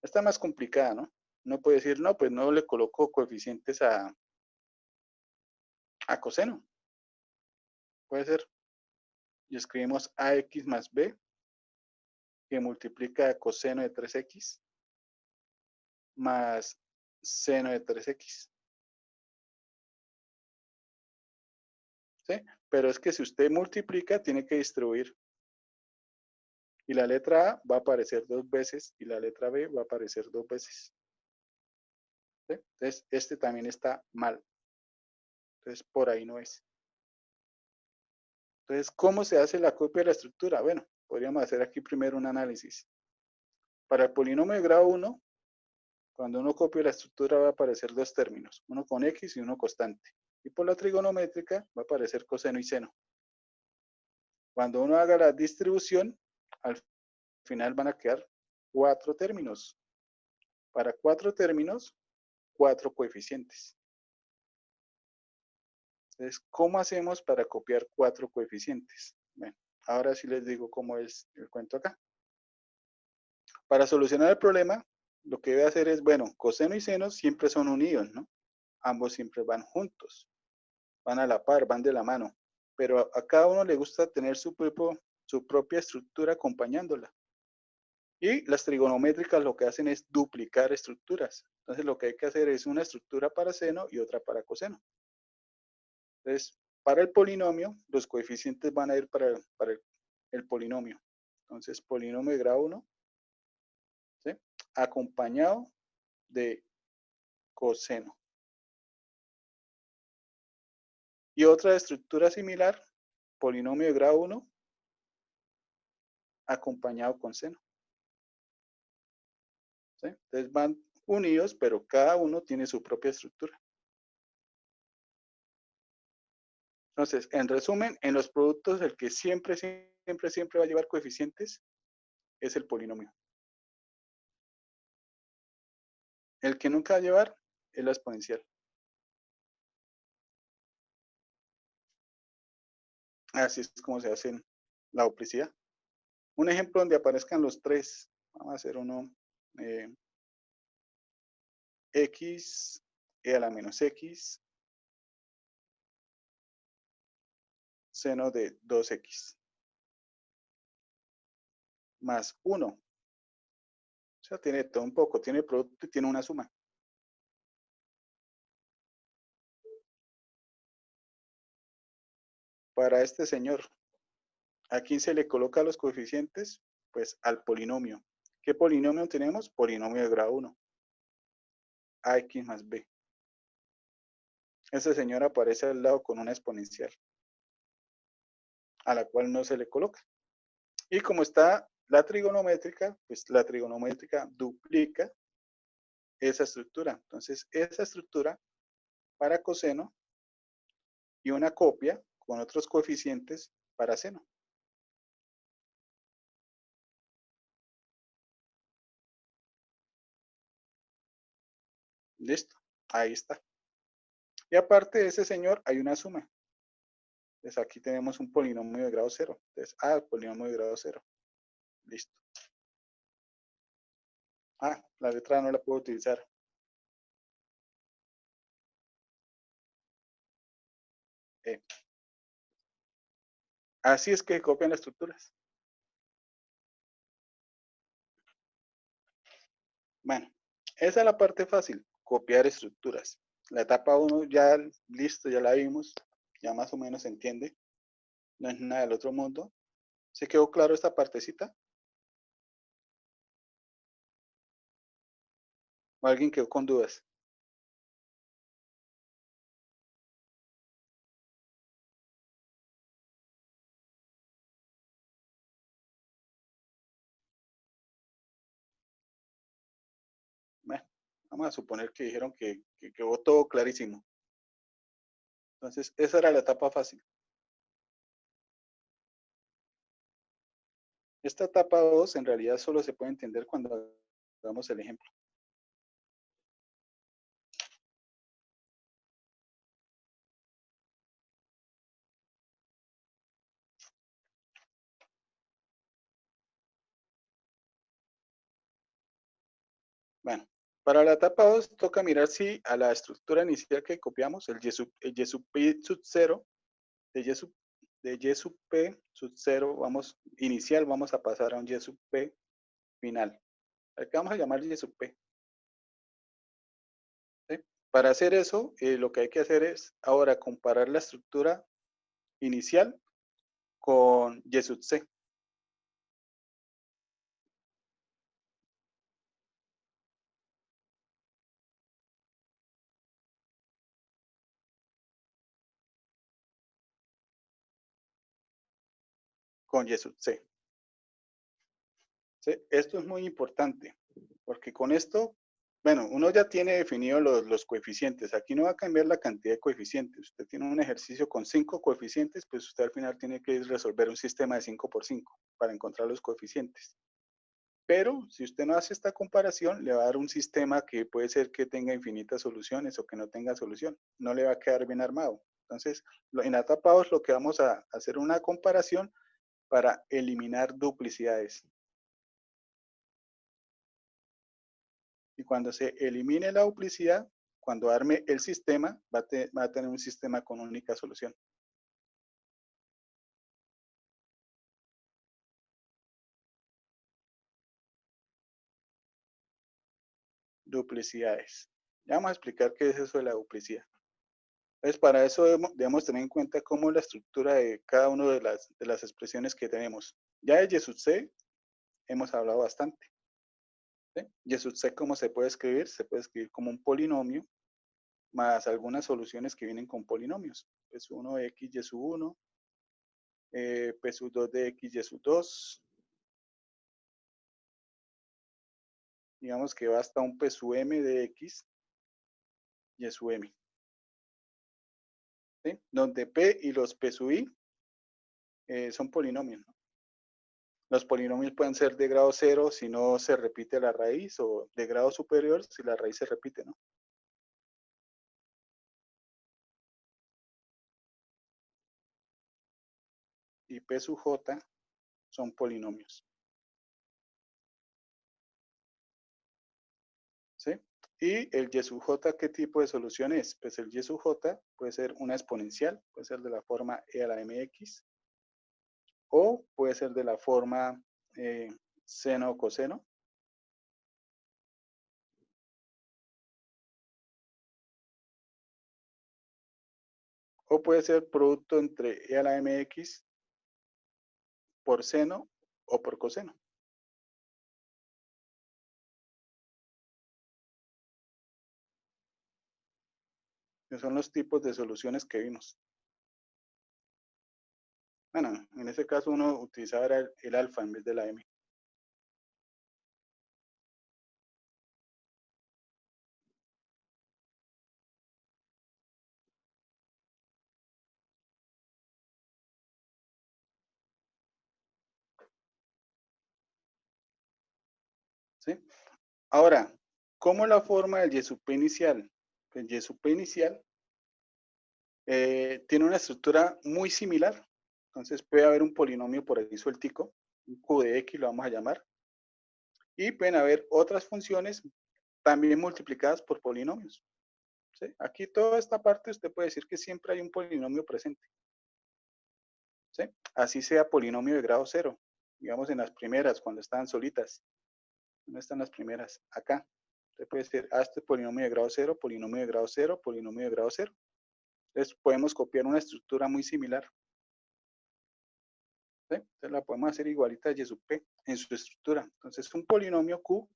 está más complicada, ¿no? No puede decir, no, pues no le coloco coeficientes a coseno. Puede ser, y escribimos ax más b, que multiplica coseno de 3x, más seno de 3x. ¿Sí? Pero es que si usted multiplica, tiene que distribuir. Y la letra A va a aparecer 2 veces y la letra B va a aparecer 2 veces. ¿Sí? Entonces, este también está mal. Entonces, por ahí no es. Entonces, ¿cómo se hace la copia de la estructura? Bueno, podríamos hacer aquí primero un análisis. Para el polinomio de grado 1, cuando uno copia la estructura va a aparecer dos términos, uno con X y uno constante. Y por la trigonométrica va a aparecer coseno y seno. Cuando uno haga la distribución, al final van a quedar 4 términos. Para 4 términos, 4 coeficientes. Entonces, ¿cómo hacemos para copiar 4 coeficientes? Bueno, ahora sí les digo cómo es el cuento acá. Para solucionar el problema, lo que debe hacer es, bueno, coseno y seno siempre son unidos, ¿no? Ambos siempre van juntos, van a la par, van de la mano. Pero a cada uno le gusta tener su propia estructura acompañándola. Y las trigonométricas lo que hacen es duplicar estructuras. Entonces lo que hay que hacer es una estructura para seno y otra para coseno. Entonces, para el polinomio, los coeficientes van a ir para el polinomio. Entonces, polinomio de grado 1, ¿sí? Acompañado de coseno. Y otra estructura similar, polinomio de grado 1, acompañado con seno. ¿Sí? Entonces van unidos, pero cada uno tiene su propia estructura. Entonces, en resumen, en los productos el que siempre va a llevar coeficientes es el polinomio. El que nunca va a llevar es la exponencial. Así es como se hace la duplicidad. Un ejemplo donde aparezcan los tres. Vamos a hacer uno. X e a la menos X seno de 2X más 1. O sea, tiene todo un poco. Tiene producto y tiene una suma. Para este señor, ¿a quién se le coloca los coeficientes? Pues al polinomio. ¿Qué polinomio tenemos? Polinomio de grado 1. Ax más b. Ese señor aparece al lado con una exponencial, a la cual no se le coloca. Y como está la trigonométrica, pues la trigonométrica duplica esa estructura. Entonces, esa estructura para coseno y una copia con otros coeficientes para seno. Listo, ahí está. Y aparte de ese señor, hay una suma. Entonces aquí tenemos un polinomio de grado 0. Entonces, el polinomio de grado 0. Listo. La letra no la puedo utilizar. E. Así es que copian las estructuras. Bueno, esa es la parte fácil, copiar estructuras. La etapa 1 ya listo, ya la vimos, ya más o menos se entiende. No es nada del otro mundo. ¿Se quedó claro esta partecita? ¿O alguien quedó con dudas? Bueno, vamos a suponer que dijeron que quedó todo clarísimo. Entonces, esa era la etapa fácil. Esta etapa 2 en realidad solo se puede entender cuando hagamos el ejemplo. Bueno, para la etapa 2 toca mirar si a la estructura inicial que copiamos, el y sub p sub 0, de y sub p sub 0, inicial, vamos a pasar a un y sub p final. Al que vamos a llamar y sub p. ¿Sí? Para hacer eso, lo que hay que hacer es ahora comparar la estructura inicial con y sub c. Con y sub c. ¿Sí? Esto es muy importante, porque con esto, bueno, uno ya tiene definido los coeficientes. Aquí no va a cambiar la cantidad de coeficientes. Usted tiene un ejercicio con 5 coeficientes, pues usted al final tiene que resolver un sistema de 5 por 5 para encontrar los coeficientes. Pero si usted no hace esta comparación, le va a dar un sistema que puede ser que tenga infinitas soluciones o que no tenga solución. No le va a quedar bien armado. Entonces, en etapa 2 lo que vamos a hacer una comparación para eliminar duplicidades. Y cuando se elimine la duplicidad, cuando arme el sistema, va a tener un sistema con única solución. Duplicidades. Ya vamos a explicar qué es eso de la duplicidad. Entonces, para eso debemos tener en cuenta cómo la estructura de cada una de las expresiones que tenemos. Ya de y sub c hemos hablado bastante. ¿Sí? Y sub c, ¿cómo se puede escribir? Se puede escribir como un polinomio más algunas soluciones que vienen con polinomios. Pues 1 de x y sub 1, p sub 2 de x y sub 2. Digamos que va hasta un p sub m de x y sub m. ¿Sí? Donde p y los p sub i son polinomios, ¿no? Los polinomios pueden ser de grado 0 si no se repite la raíz, o de grado superior si la raíz se repite, ¿no? Y p sub j son polinomios. ¿Sí? Y el y sub j, ¿qué tipo de solución es? Pues el y sub j puede ser una exponencial, puede ser de la forma e a la mx, o puede ser de la forma seno o coseno, o puede ser producto entre e a la mx por seno o por coseno. Que son los tipos de soluciones que vimos. Bueno, en ese caso uno utilizaba el alfa en vez de la m. ¿sí? Ahora, ¿cómo es la forma del Y sub p inicial? Pues Y sub p inicial tiene una estructura muy similar. Entonces puede haber un polinomio por ahí sueltico, un q de x lo vamos a llamar, y pueden haber otras funciones también multiplicadas por polinomios. ¿Sí? Aquí toda esta parte usted puede decir que siempre hay un polinomio presente. ¿Sí? Así sea polinomio de grado cero. Digamos en las primeras, cuando estaban solitas. ¿Dónde están las primeras? Acá. Usted puede decir, este polinomio de grado cero, polinomio de grado cero, polinomio de grado cero. Entonces podemos copiar una estructura muy similar. ¿Sí? Entonces la podemos hacer igualita a Y sub P en su estructura. Entonces un polinomio Q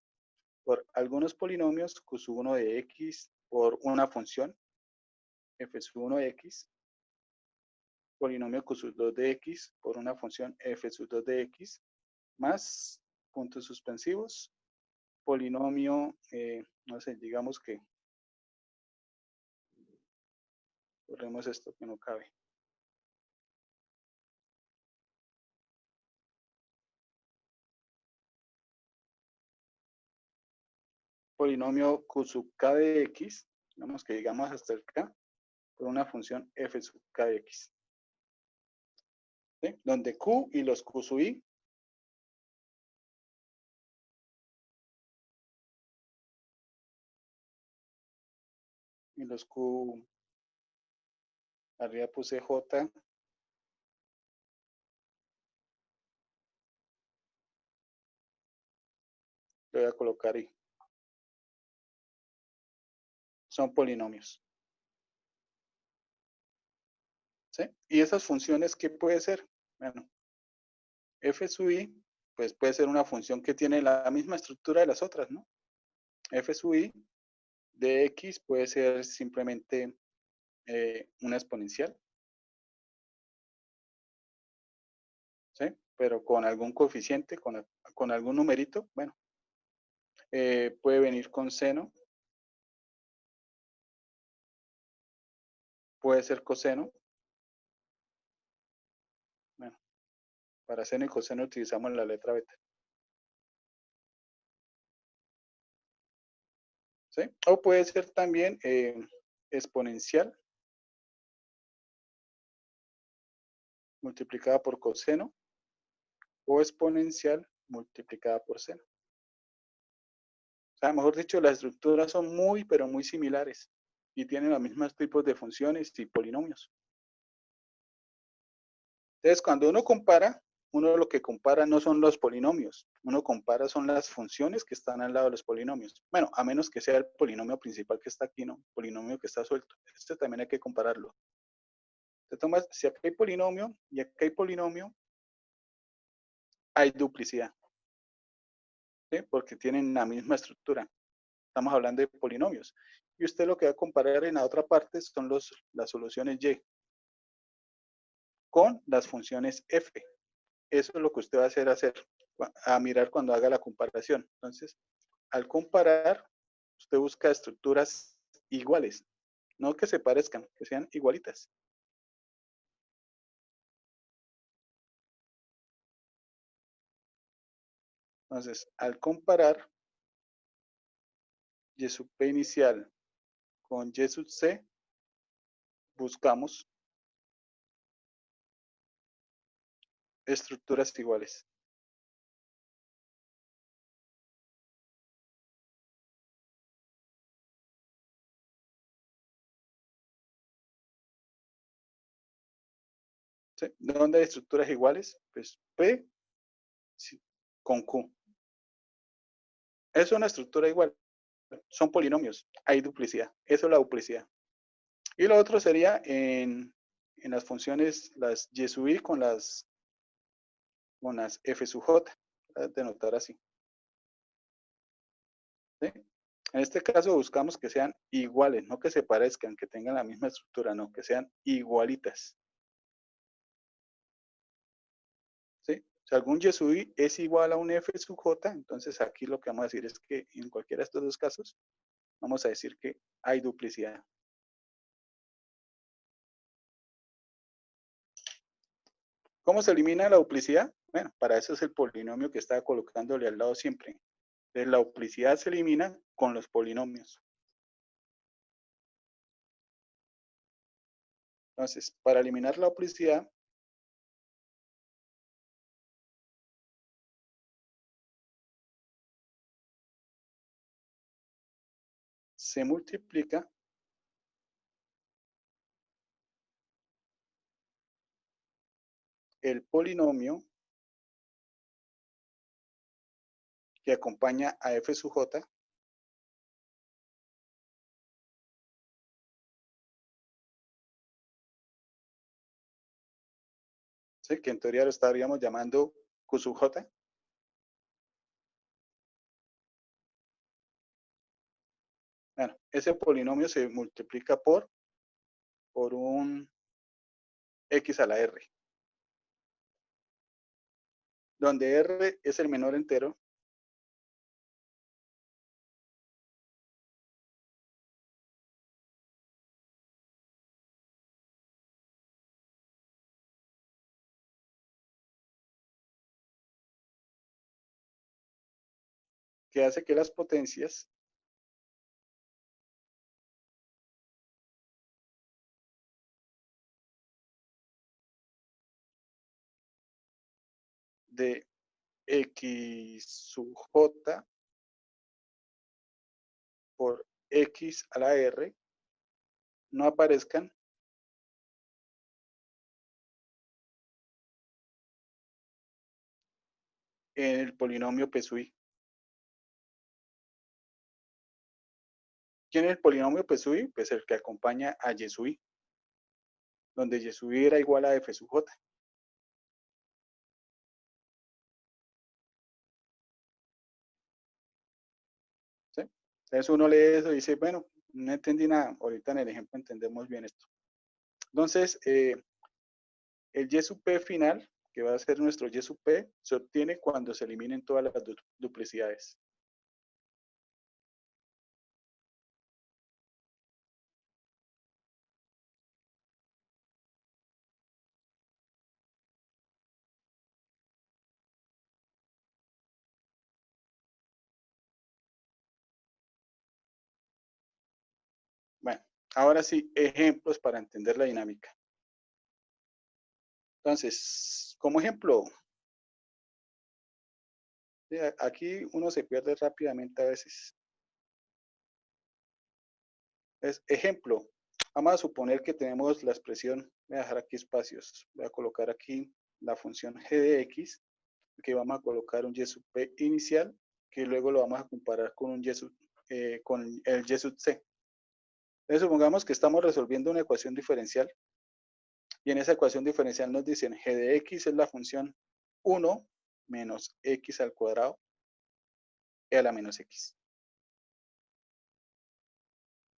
por algunos polinomios Q sub 1 de X por una función F sub 1 de X, polinomio Q sub 2 de X por una función F sub 2 de X, más puntos suspensivos, polinomio, no sé, digamos que borremos esto que no cabe. Polinomio Q sub K de X, digamos que llegamos hasta el K, por una función F sub K de X. ¿Sí? Donde Q y los Q sub I y los Q, arriba puse J, le voy a colocar I. Son polinomios. ¿Sí? Y esas funciones, ¿qué puede ser? Bueno, F sub I, pues puede ser una función que tiene la misma estructura de las otras, ¿no? F sub I de X puede ser simplemente una exponencial, ¿sí? Pero con algún coeficiente, con algún numerito, bueno, puede venir con seno, puede ser coseno. Bueno, para seno y coseno utilizamos la letra beta. ¿Sí? O puede ser también exponencial multiplicada por coseno o exponencial multiplicada por seno. O sea, mejor dicho, las estructuras son muy, pero muy similares y tienen los mismos tipos de funciones y polinomios. Entonces, cuando uno compara, uno lo que compara no son los polinomios, uno compara son las funciones que están al lado de los polinomios. Bueno, a menos que sea el polinomio principal que está aquí, ¿no? Polinomio que está suelto. Este también hay que compararlo. Te tomas, si acá hay polinomio y acá hay polinomio, hay duplicidad. ¿Sí? Porque tienen la misma estructura. Estamos hablando de polinomios. Y usted lo que va a comparar en la otra parte son las soluciones Y con las funciones F. Eso es lo que usted va a hacer a mirar cuando haga la comparación. Entonces, al comparar, usted busca estructuras iguales, no que se parezcan, que sean igualitas. Entonces, al comparar Y sub P inicial con Y sub C, buscamos estructuras iguales. ¿Sí? ¿Dónde hay estructuras iguales? Pues P con Q. Es una estructura igual. Son polinomios. Hay duplicidad. Eso es la duplicidad. Y lo otro sería en las funciones, las Y sub I con las F sub J. Voy a denotar así. ¿Sí? En este caso buscamos que sean iguales, no que se parezcan, que tengan la misma estructura, no, que sean igualitas. ¿Sí? Si algún Y sub I es igual a un F sub J, entonces aquí lo que vamos a decir es que en cualquiera de estos dos casos, vamos a decir que hay duplicidad. ¿Cómo se elimina la duplicidad? Bueno, para eso es el polinomio que estaba colocándole al lado siempre. Entonces, la duplicidad se elimina con los polinomios. Entonces, para eliminar la duplicidad, se multiplica el polinomio que acompaña a f sub j ¿sí? Que en teoría lo estaríamos llamando q sub j. Bueno, ese polinomio se multiplica por un x a la r, donde r es el menor entero que hace que las potencias de x sub j por x a la r no aparezcan en el polinomio p sub i. ¿Quién es el polinomio p sub i? Pues el que acompaña a y sub i, donde y sub i era igual a f sub j. ¿Sí? Entonces uno lee eso y dice, bueno, no entendí nada. Ahorita en el ejemplo entendemos bien esto. Entonces, el y sub p final, que va a ser nuestro y sub p, se obtiene cuando se eliminen todas las duplicidades. Bueno, ahora sí, ejemplos para entender la dinámica. Entonces, como ejemplo, aquí uno se pierde rápidamente a veces. Es ejemplo, vamos a suponer que tenemos la expresión, voy a dejar aquí espacios, voy a colocar aquí la función g de x, que vamos a colocar un y sub p inicial, que luego lo vamos a comparar con un con el y sub c. Entonces supongamos que estamos resolviendo una ecuación diferencial, y en esa ecuación diferencial nos dicen g de x es la función 1 menos x al cuadrado e a la menos x.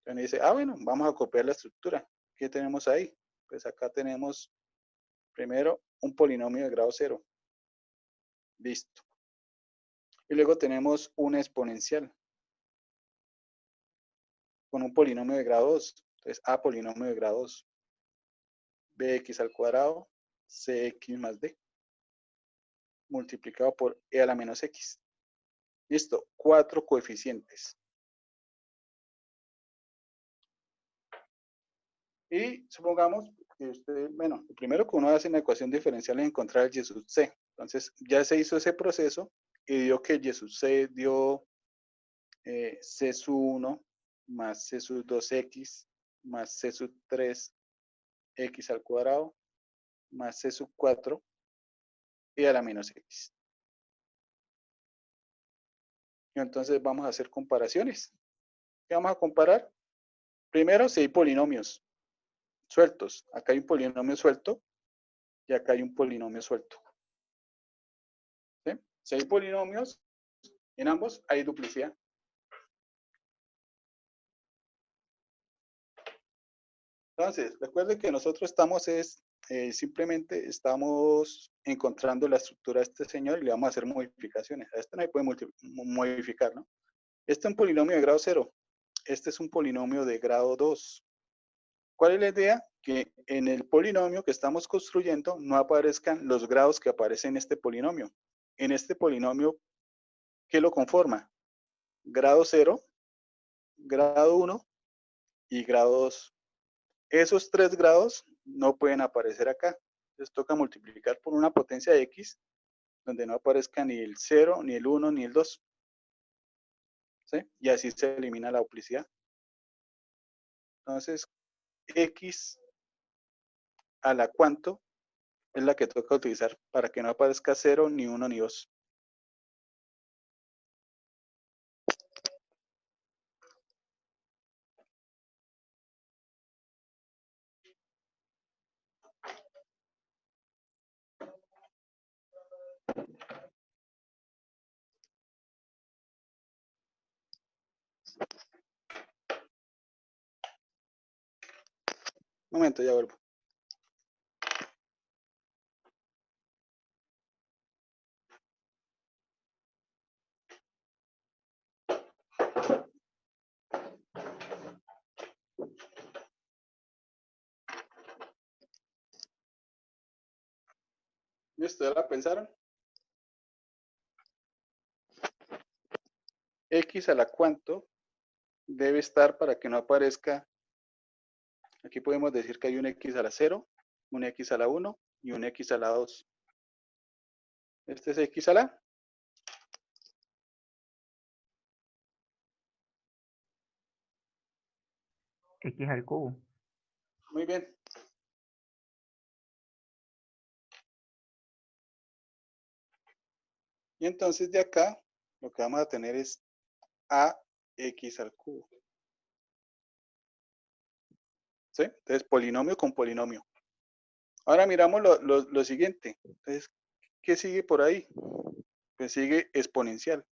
Entonces dice, bueno, vamos a copiar la estructura. ¿Qué tenemos ahí? Pues acá tenemos primero un polinomio de grado 0. Listo. Y luego tenemos una exponencial con un polinomio de grado 2. Entonces, a polinomio de grado 2. Bx al cuadrado, cx más d, multiplicado por e a la menos x. Listo, 4 coeficientes. Y supongamos que usted, bueno, lo primero que uno hace en la ecuación diferencial es encontrar el y sub c. Entonces, ya se hizo ese proceso y dio que y sub c dio c sub 1 más c sub 2x más c sub 3x al cuadrado más c sub 4 y a la menos x. Y entonces vamos a hacer comparaciones. ¿Qué vamos a comparar? Primero, si hay polinomios sueltos. Acá hay un polinomio suelto y acá hay un polinomio suelto. ¿Sí? Si hay polinomios, en ambos hay duplicidad. Entonces, recuerden que nosotros estamos simplemente estamos encontrando la estructura de este señor y le vamos a hacer modificaciones. A este no se puede modificar, ¿no? Este es un polinomio de grado 0. Este es un polinomio de grado 2. ¿Cuál es la idea? Que en el polinomio que estamos construyendo no aparezcan los grados que aparecen en este polinomio. En este polinomio, ¿qué lo conforma? grado 0, grado 1 y grado 2. Esos 3 grados no pueden aparecer acá. Les toca multiplicar por una potencia de x donde no aparezca ni el 0, ni el 1, ni el 2. ¿Sí? Y así se elimina la duplicidad. Entonces, x a la cuánto es la que toca utilizar para que no aparezca 0, ni 1, ni 2. Un momento, ya vuelvo. ¿Listo? ¿Ya la pensaron? X a la cuánto debe estar para que no aparezca. Aquí podemos decir que hay un X a la 0, un X a la 1 y un X a la 2. Este es X a la. X al cubo. Muy bien. Y entonces de acá lo que vamos a tener es AX al cubo. ¿Sí? Entonces polinomio con polinomio. Ahora miramos lo siguiente. Entonces, ¿qué sigue por ahí? Pues sigue exponencial.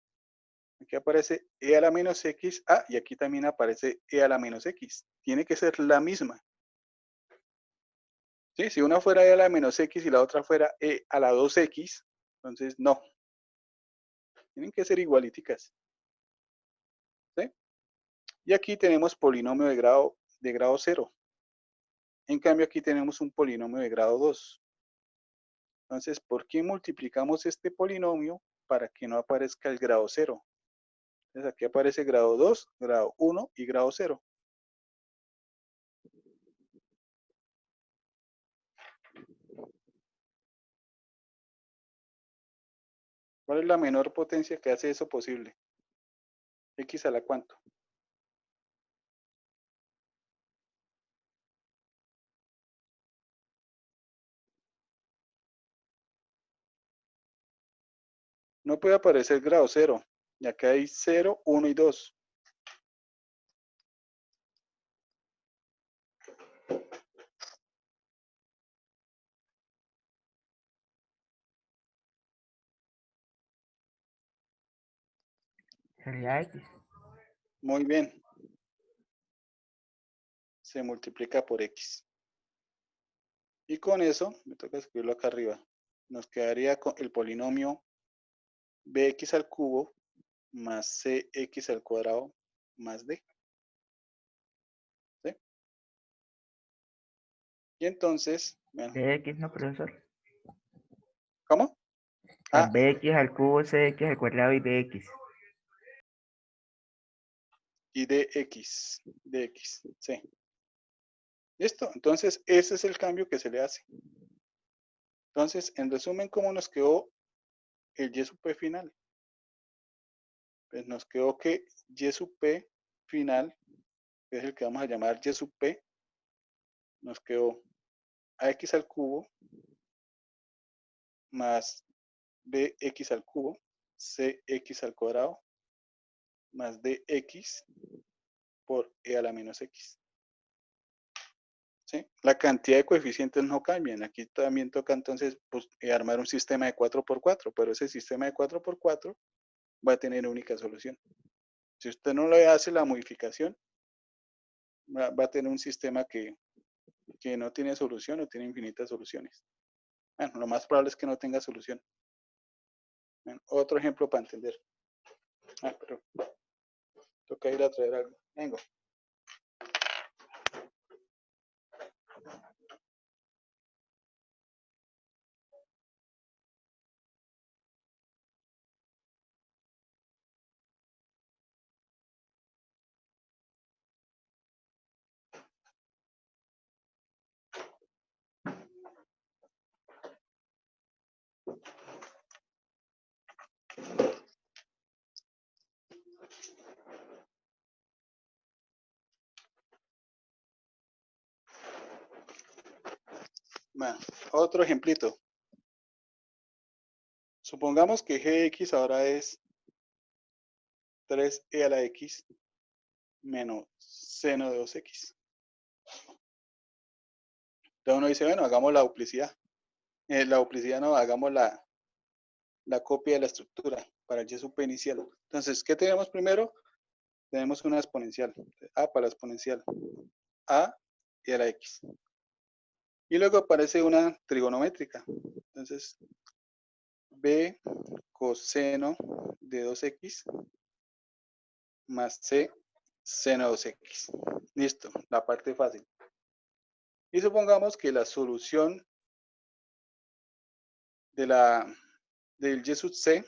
Aquí aparece e a la menos x. Ah, y aquí también aparece e a la menos x. Tiene que ser la misma. ¿Sí? Si una fuera e a la menos x y la otra fuera e a la 2x, entonces no. Tienen que ser igualiticas. ¿Sí? Y aquí tenemos polinomio de grado 0. En cambio, aquí tenemos un polinomio de grado 2. Entonces, ¿por qué multiplicamos este polinomio para que no aparezca el grado 0? Entonces, aquí aparece grado 2, grado 1 y grado 0. ¿Cuál es la menor potencia que hace eso posible? X a la cuánto. No puede aparecer grado 0. Y acá hay 0, 1 y 2. Sería X. Muy bien. Se multiplica por X. Y con eso, me toca escribirlo acá arriba. Nos quedaría con el polinomio bx al cubo más cx al cuadrado más d. ¿Sí? Y entonces, bueno, Dx, ¿no, profesor? ¿cómo? O sea, Ah, bx al cubo, cx al cuadrado y dx. y dx, sí. ¿Listo? Entonces, ese es el cambio que se le hace. Entonces, en resumen, ¿cómo nos quedó el y sub p final? Pues nos quedó que y sub p final, que es el que vamos a llamar y sub p, nos quedó ax al cubo más bx al cubo, cx al cuadrado, más dx por e a la menos x. ¿Sí? La cantidad de coeficientes no cambian. Aquí también toca entonces pues, armar un sistema de 4x4, pero ese sistema de 4x4 va a tener única solución. Si usted no le hace la modificación, va a tener un sistema que no tiene solución o tiene infinitas soluciones. Bueno, lo más probable es que no tenga solución. Bueno, otro ejemplo para entender. Pero toca ir a traer algo. Vengo. Bueno, otro ejemplito. Supongamos que g de x ahora es 3e a la x menos seno de 2x. Entonces uno dice, bueno, hagamos la duplicidad. La duplicidad no, hagamos la copia de la estructura para el y sub p inicial. Entonces, ¿qué tenemos primero? Tenemos una exponencial. A para la exponencial. A y a la x. Y luego aparece una trigonométrica. Entonces, b coseno de 2x más c seno de 2x. Listo, la parte fácil. Y supongamos que la solución del y sub c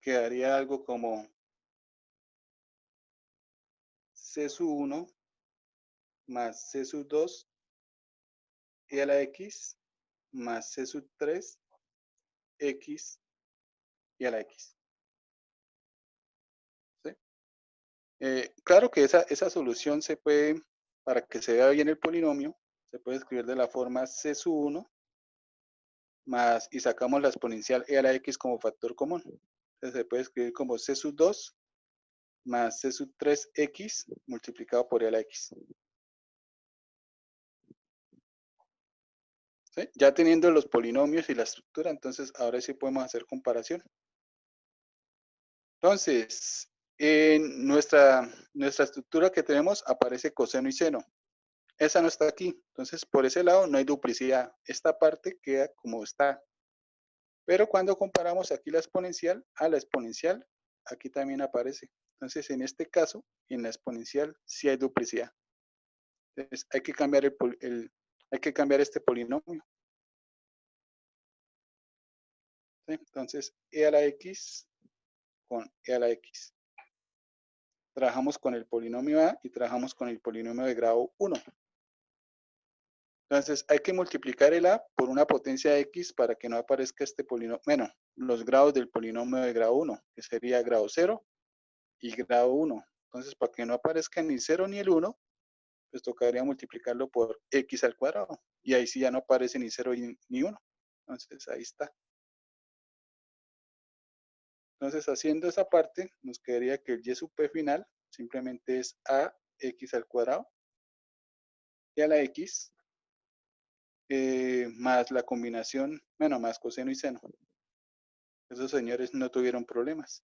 quedaría algo como c sub 1 más c sub 2 y a la x más c sub 3 x y a la x. ¿Sí? Claro que esa solución se puede, para que se vea bien el polinomio, se puede escribir de la forma c sub 1 más, y sacamos la exponencial e a la x como factor común. Entonces se puede escribir como c sub 2 más c sub 3x multiplicado por e a la x. ¿Sí? Ya teniendo los polinomios y la estructura, entonces ahora sí podemos hacer comparación. Entonces, en nuestra estructura que tenemos aparece coseno y seno. Esa no está aquí. Entonces, por ese lado no hay duplicidad. Esta parte queda como está. Pero cuando comparamos aquí la exponencial a la exponencial, aquí también aparece. Entonces, en este caso, en la exponencial sí hay duplicidad. Entonces, hay que cambiar este polinomio. ¿Sí? Entonces, e a la x con e a la x. Trabajamos con el polinomio a y trabajamos con el polinomio de grado 1. Entonces, hay que multiplicar el a por una potencia x para que no aparezca este polinomio. Bueno, los grados del polinomio de grado 1, que sería grado 0 y grado 1. Entonces, para que no aparezca ni 0 ni el 1, pues tocaría multiplicarlo por x al cuadrado. Y ahí sí ya no aparece ni 0 ni 1. Entonces, ahí está. Entonces, haciendo esa parte, nos quedaría que el y sub p final simplemente es ax al cuadrado y a la x más la combinación, bueno, más coseno y seno. Esos señores no tuvieron problemas.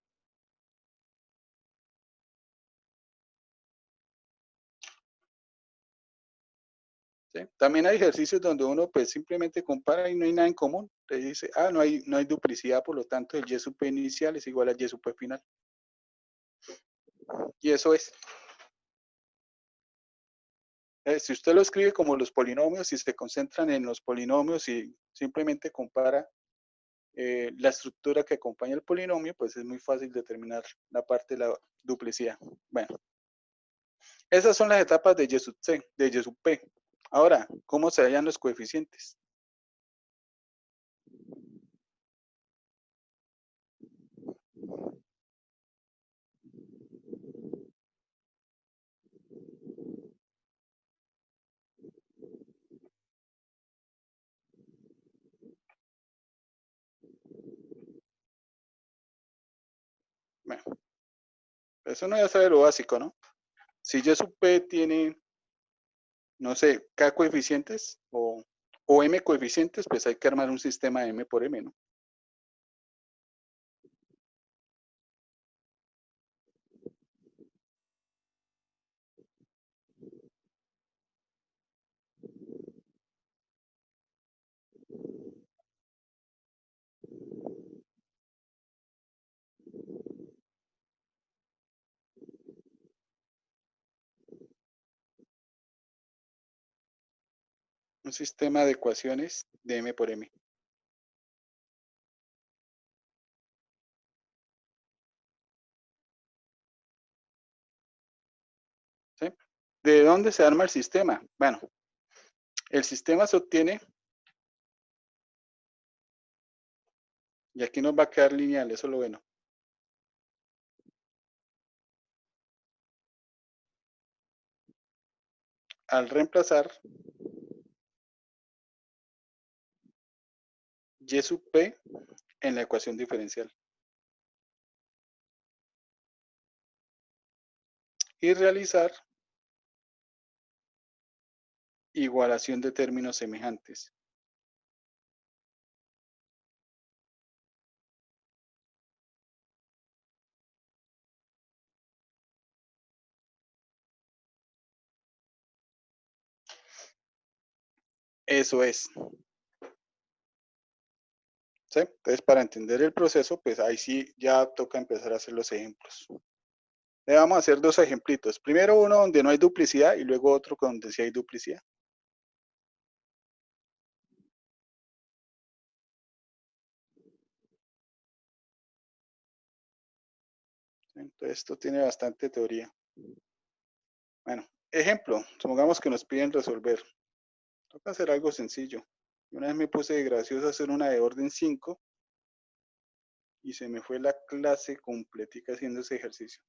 ¿Sí? También hay ejercicios donde uno pues simplemente compara y no hay nada en común. Te dice, no hay duplicidad, por lo tanto el y sub p inicial es igual a y sub p final. Y eso es. Si usted lo escribe como los polinomios y se concentran en los polinomios y simplemente compara la estructura que acompaña el polinomio, pues es muy fácil determinar la parte de la duplicidad. Bueno, esas son las etapas de y sub c, de y sub p. Ahora, ¿cómo se hallan los coeficientes? Bueno, eso no ya sabe lo básico, ¿no? Si y sub p tiene, no sé, k coeficientes o m coeficientes, pues hay que armar un sistema de m por m, ¿no? Un sistema de ecuaciones de m por m. ¿Sí? ¿De dónde se arma el sistema? Bueno, el sistema se obtiene, y aquí nos va a quedar lineal, eso es lo bueno. al reemplazar y sub p en la ecuación diferencial y realizar igualación de términos semejantes. Eso es. ¿Sí? Entonces, para entender el proceso, pues ahí sí ya toca empezar a hacer los ejemplos. Le vamos a hacer dos ejemplitos. Primero uno donde no hay duplicidad y luego otro donde sí hay duplicidad. Entonces, esto tiene bastante teoría. Bueno, ejemplo, supongamos que nos piden resolver. Toca hacer algo sencillo. Una vez me puse de gracioso a hacer una de orden 5 y se me fue la clase completica haciendo ese ejercicio.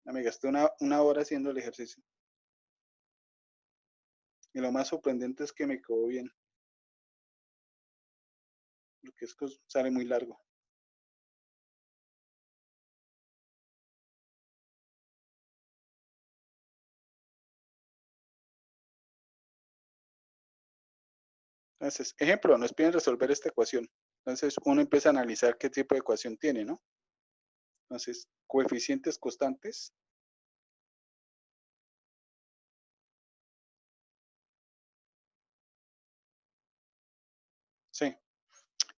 Ya me gasté una hora haciendo el ejercicio. Y lo más sorprendente es que me quedó bien. Porque es que sale muy largo. Entonces, ejemplo, nos piden resolver esta ecuación. Entonces, uno empieza a analizar qué tipo de ecuación tiene, ¿no? Entonces, coeficientes constantes. Sí.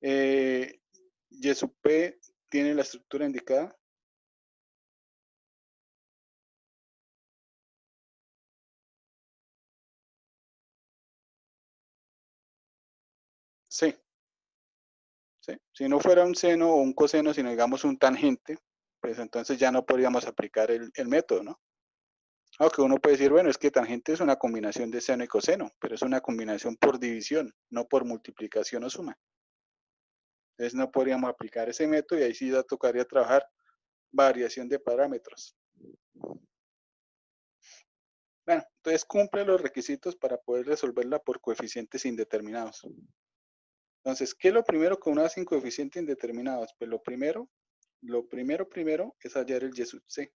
Y sub p tiene la estructura indicada. Sí. ¿Sí? Si no fuera un seno o un coseno, sino digamos un tangente, pues entonces ya no podríamos aplicar el método, ¿no? Aunque uno puede decir, bueno, es que tangente es una combinación de seno y coseno, pero es una combinación por división, no por multiplicación o suma. Entonces no podríamos aplicar ese método y ahí sí ya tocaría trabajar variación de parámetros. Bueno, entonces cumple los requisitos para poder resolverla por coeficientes indeterminados. Entonces, ¿qué es lo primero que uno hace en coeficientes indeterminados? Pues lo primero es hallar el y sub c.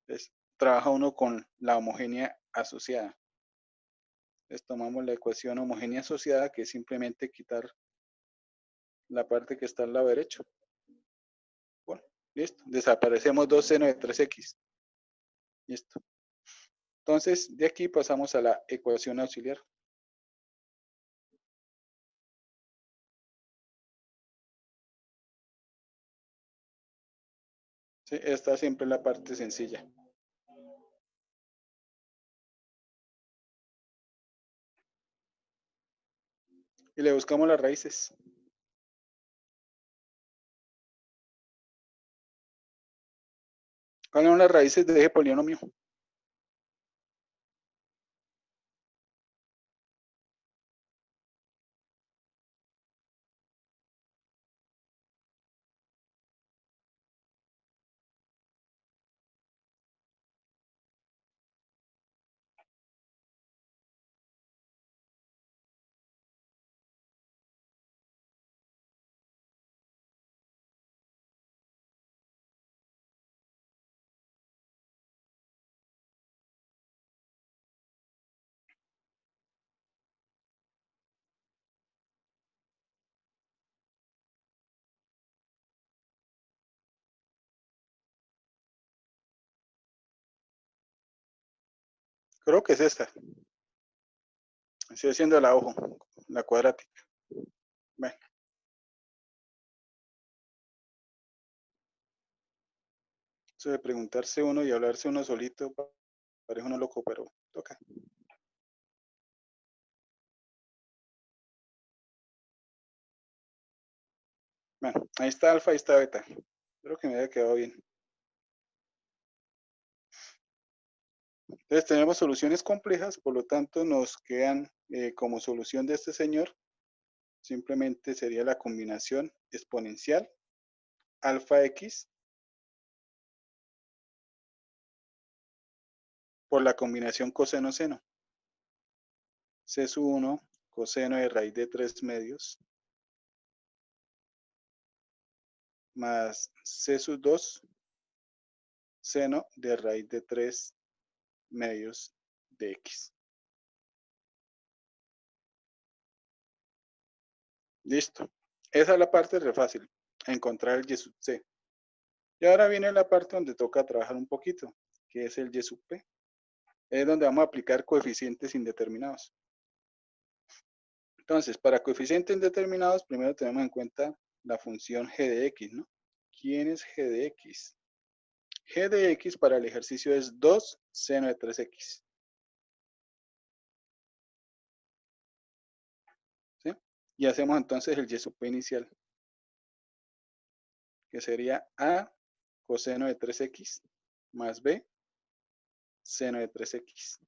Entonces, trabaja uno con la homogénea asociada. Entonces, tomamos la ecuación homogénea asociada, que es simplemente quitar la parte que está al lado derecho. Bueno, listo. Desaparecemos 2 seno de 3x. Listo. Entonces, de aquí pasamos a la ecuación auxiliar. Sí, esta siempre es la parte sencilla. Y le buscamos las raíces. ¿Cuáles son las raíces de ese polinomio? Creo que es esta. Estoy haciendo la ojo, la cuadrática. Bueno. Eso de preguntarse uno y hablarse uno solito, parece uno loco, pero toca. Bueno, ahí está alfa, ahí está beta. Espero que me haya quedado bien. Entonces tenemos soluciones complejas, por lo tanto nos quedan como solución de este señor, simplemente sería la combinación exponencial alfa x por la combinación coseno-seno. C sub 1 coseno de raíz de 3 medios más C sub 2 seno de raíz de 3 medios de X. Listo. Esa es la parte re fácil, encontrar el Y sub C. Y ahora viene la parte donde toca trabajar un poquito, que es el Y sub P. Es donde vamos a aplicar coeficientes indeterminados. Entonces, para coeficientes indeterminados, primero tenemos en cuenta la función g de x, ¿no? ¿Quién es g de x? G de x para el ejercicio es 2 seno de 3x. ¿Sí? Y hacemos entonces el Y sub P inicial, que sería A coseno de 3x más B seno de 3x.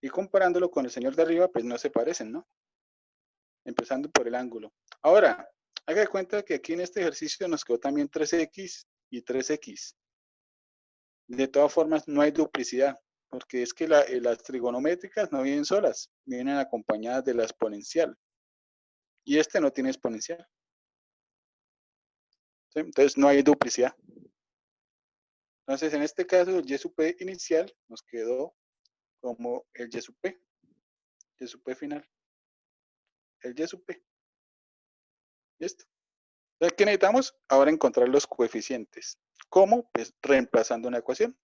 Y comparándolo con el señor de arriba, pues no se parecen, ¿no? Empezando por el ángulo. Ahora, haga de cuenta que aquí en este ejercicio nos quedó también 3x y 3x. De todas formas, no hay duplicidad, porque es que las trigonométricas no vienen solas, vienen acompañadas de la exponencial. Y este no tiene exponencial. ¿Sí? Entonces, no hay duplicidad. Entonces, en este caso, el Y sub P inicial nos quedó como el Y sub P final. El Y sub P. ¿Listo? Entonces, ¿qué necesitamos? Ahora encontrar los coeficientes. ¿Cómo? Pues reemplazando una ecuación.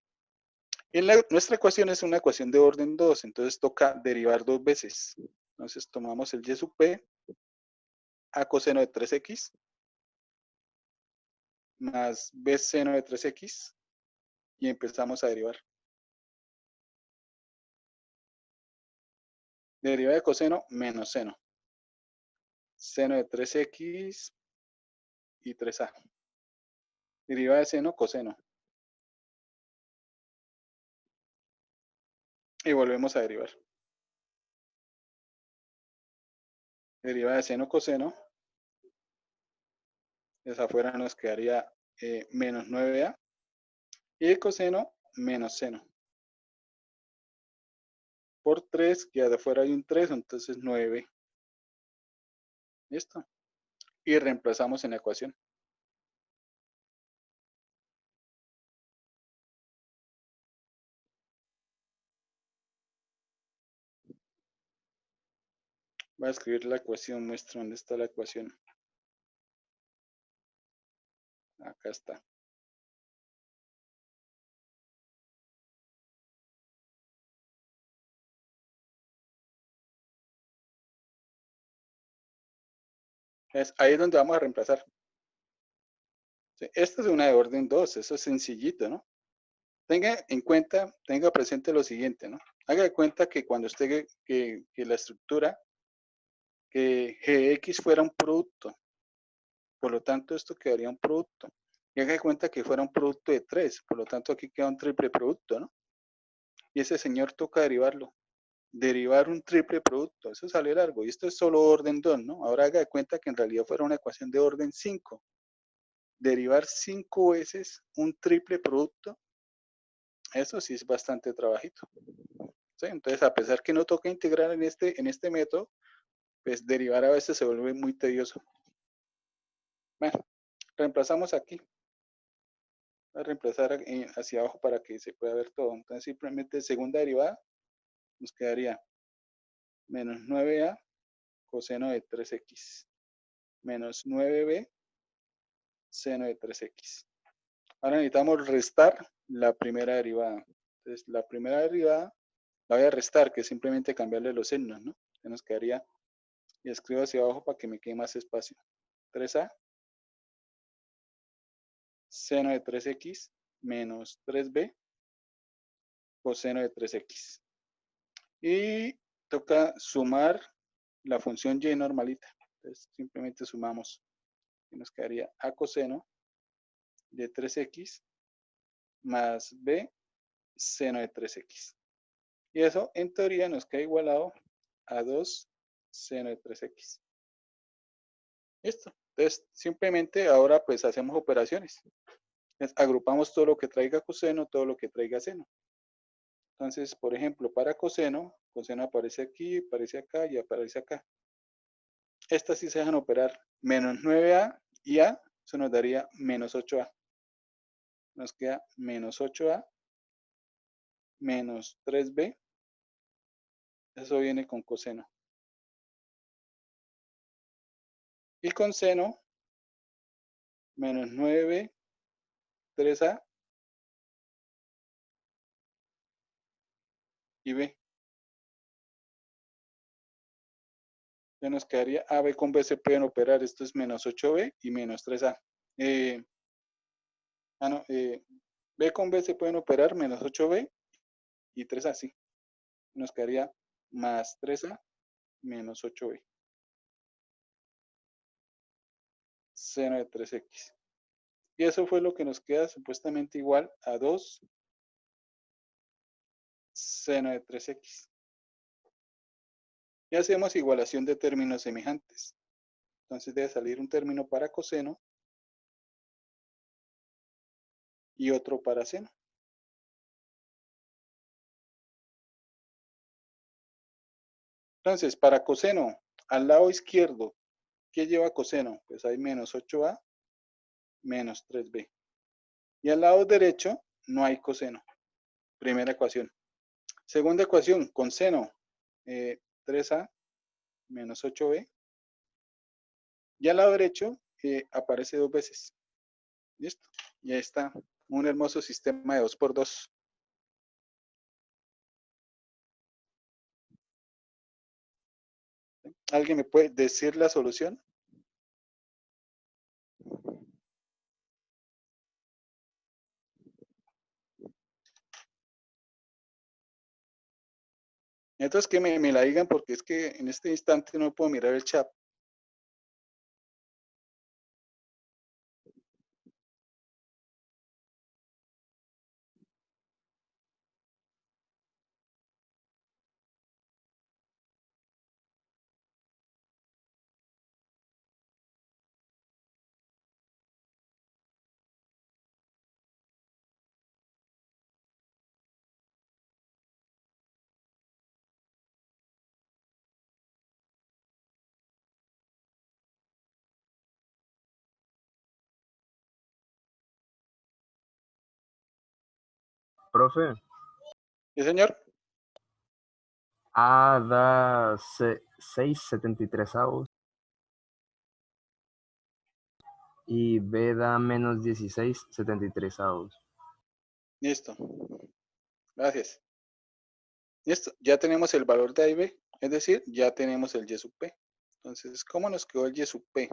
Y nuestra ecuación es una ecuación de orden 2, entonces toca derivar 2 veces. Entonces tomamos el Y sub P a coseno de 3x más b seno de 3x y empezamos a derivar. Deriva de coseno menos seno. Seno de 3x y 3a. Deriva de seno, coseno. Y volvemos a derivar. Deriva de seno, coseno. Desde afuera nos quedaría menos 9a. Y de coseno, menos seno. Por 3, que de afuera hay un 3, entonces 9. ¿Listo? Y reemplazamos en la ecuación. Voy a escribir la ecuación, muestra dónde está la ecuación. Acá está. Ahí es donde vamos a reemplazar. Sí, esta es una de orden 2, eso es sencillito, ¿no? Tenga en cuenta, tenga presente lo siguiente, ¿no? Haga de cuenta que cuando usted, que la estructura, que Gx fuera un producto, por lo tanto esto quedaría un producto. Y haga de cuenta que fuera un producto de 3, por lo tanto aquí queda un triple producto, ¿no? Y ese señor toca derivarlo. Derivar un triple producto, eso sale largo. Y esto es solo orden 2, ¿no? Ahora haga de cuenta que en realidad fuera una ecuación de orden 5. Derivar 5 veces un triple producto, eso sí es bastante trabajito. ¿Sí? Entonces, a pesar que no toca integrar en este método, pues derivar a veces se vuelve muy tedioso. Bueno, reemplazamos aquí. Voy a reemplazar hacia abajo para que se pueda ver todo. Entonces, simplemente segunda derivada nos quedaría menos 9a coseno de 3x menos 9b seno de 3x. Ahora necesitamos restar la primera derivada. Entonces, la primera derivada la voy a restar, que es simplemente cambiarle los signos, ¿no? Que nos quedaría, y escribo hacia abajo para que me quede más espacio. 3a seno de 3x menos 3b coseno de 3x. Y toca sumar la función y normalita. Entonces, simplemente sumamos. Y nos quedaría a coseno de 3x más b seno de 3x. Y eso, en teoría, nos queda igualado a 2 seno de 3x. Listo. Entonces, simplemente ahora pues hacemos operaciones. Entonces, agrupamos todo lo que traiga coseno, todo lo que traiga seno. Entonces, por ejemplo, para coseno, coseno aparece aquí, aparece acá y aparece acá. Estas sí se dejan operar. Menos 9a y a, eso nos daría menos 8a. Nos queda menos 8a menos 3b. Eso viene con coseno. Y con seno, menos 9b, 3a y b. Ya nos quedaría a, b con b se pueden operar. Esto es menos 8b y menos 3a. No, b con b se pueden operar menos 8b y 3a, sí. Nos quedaría más 3a menos 8b. Seno de 3x. Y eso fue lo que nos queda supuestamente igual a 2 seno de 3x. Y hacemos igualación de términos semejantes. Entonces debe salir un término para coseno y otro para seno. Entonces, para coseno, al lado izquierdo, ¿qué lleva coseno? Pues hay menos 8a menos 3b. Y al lado derecho no hay coseno. Primera ecuación. Segunda ecuación, con seno, 3a menos 8b. Y al lado derecho aparece 2 veces. Listo. Y ahí está. Un hermoso sistema de 2 por 2. ¿Alguien me puede decir la solución? Entonces que me la digan porque es que en este instante no puedo mirar el chat. Profe, ¿Sí, señor? A da 6/73 y B da menos 16/73. Listo. Gracias. Listo. Ya tenemos el valor de A y B. Es decir, ya tenemos el y sub p. Entonces, ¿cómo nos quedó el y sub p?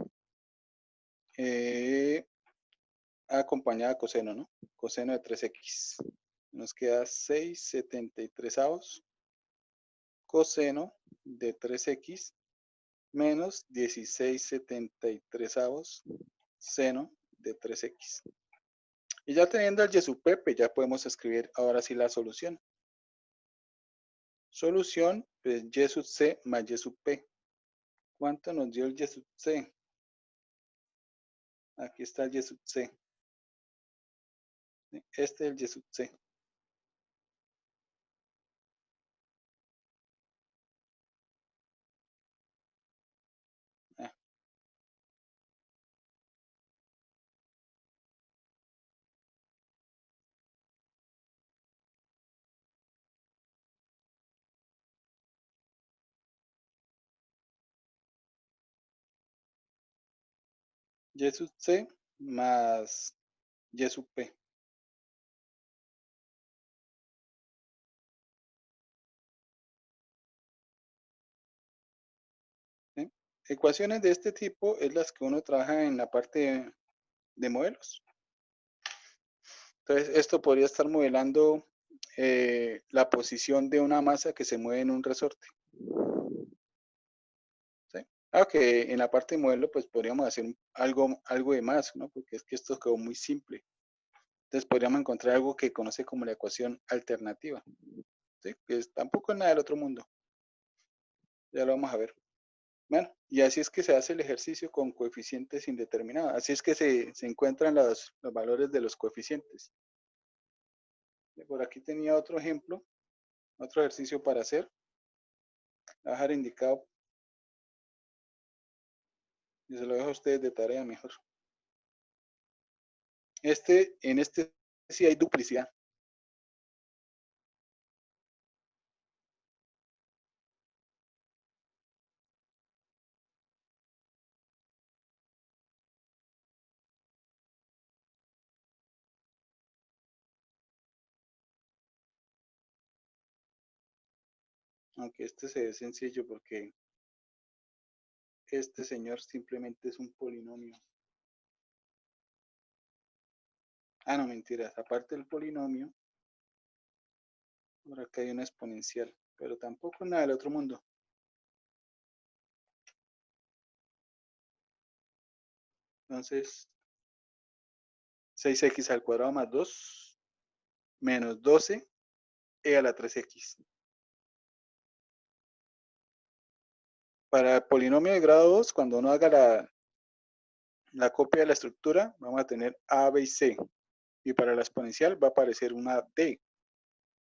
Acompañada de coseno, ¿no? Coseno de 3x. Nos queda 6/73 coseno de 3x menos 16/73 seno de 3x. Y ya teniendo el y sub p, pues ya podemos escribir ahora sí la solución. Solución, pues y sub c más y sub p. ¿Cuánto nos dio el y sub c? Aquí está el y sub c. Este es el y sub c. Ah, y sub c más y sub p. ¿Sí? Ecuaciones de este tipo es las que uno trabaja en la parte de modelos. Entonces, esto podría estar modelando la posición de una masa que se mueve en un resorte. ¿Sí? Aunque en la parte de modelo, pues podríamos hacer algo de más, ¿no? Porque es que esto quedó muy simple. Entonces, podríamos encontrar algo que conoce como la ecuación alternativa. ¿Sí? Que tampoco es nada del otro mundo. Ya lo vamos a ver. Bueno, y así es que se hace el ejercicio con coeficientes indeterminados. Así es que se encuentran los valores de los coeficientes. Por aquí tenía otro ejemplo Otro ejercicio para hacer. Voy a dejar indicado. Y se lo dejo a ustedes de tarea mejor. En este sí hay duplicidad. Aunque este se ve sencillo porque este señor simplemente es un polinomio. Ah, no, mentiras. Aparte del polinomio, por acá hay una exponencial, pero tampoco nada del otro mundo. Entonces, 6x al cuadrado más 2 menos 12 a la 3x. Para el polinomio de grado 2, cuando uno haga la copia de la estructura, vamos a tener A, B y C. Y para la exponencial va a aparecer una D.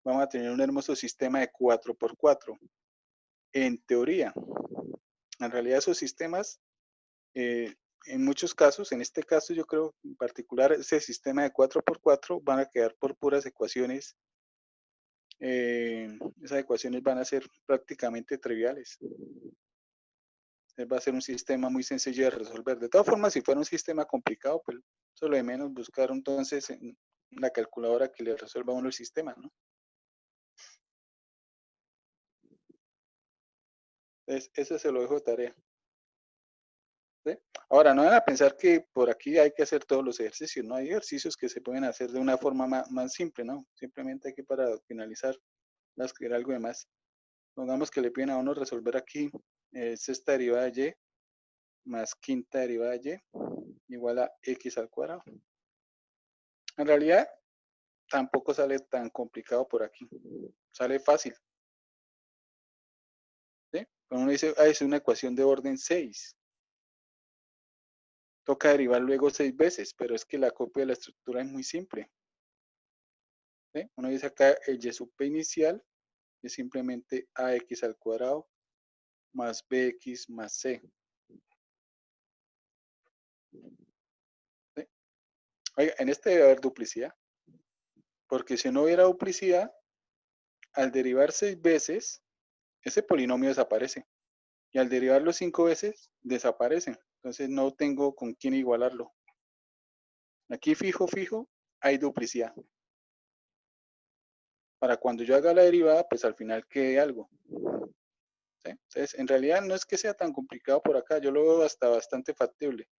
Vamos a tener un hermoso sistema de 4 por 4. En teoría, en realidad esos sistemas, en muchos casos, en este caso yo creo en particular, ese sistema de 4 por 4 van a quedar por puras ecuaciones. Esas ecuaciones van a ser prácticamente triviales. Va a ser un sistema muy sencillo de resolver. De todas formas, si fuera un sistema complicado, pues solo de menos buscar entonces en la calculadora que le resuelva a uno el sistema, ¿no? Entonces, eso se lo dejo de tarea. ¿Sí? Ahora, no van a pensar que por aquí hay que hacer todos los ejercicios, ¿no? Hay ejercicios que se pueden hacer de una forma más simple, ¿no? Simplemente aquí para finalizar, voy a escribir algo de más. Pongamos que le piden a uno resolver aquí sexta derivada de y más quinta derivada de y igual a x al cuadrado. En realidad, tampoco sale tan complicado por aquí. Sale fácil. ¿Sí? Cuando uno dice, es una ecuación de orden 6. Toca derivar luego 6 veces, pero es que la copia de la estructura es muy simple. ¿Sí? Uno dice acá el y sub p inicial es simplemente ax al cuadrado más bx más c. ¿Sí? Oiga, en este debe haber duplicidad. Porque si no hubiera duplicidad, al derivar 6 veces, ese polinomio desaparece. Y al derivarlo 5 veces, desaparece. Entonces no tengo con quién igualarlo. Aquí fijo, hay duplicidad. Para cuando yo haga la derivada, pues al final quede algo. ¿Sí? Entonces, en realidad no es que sea tan complicado por acá. Yo lo veo hasta bastante factible.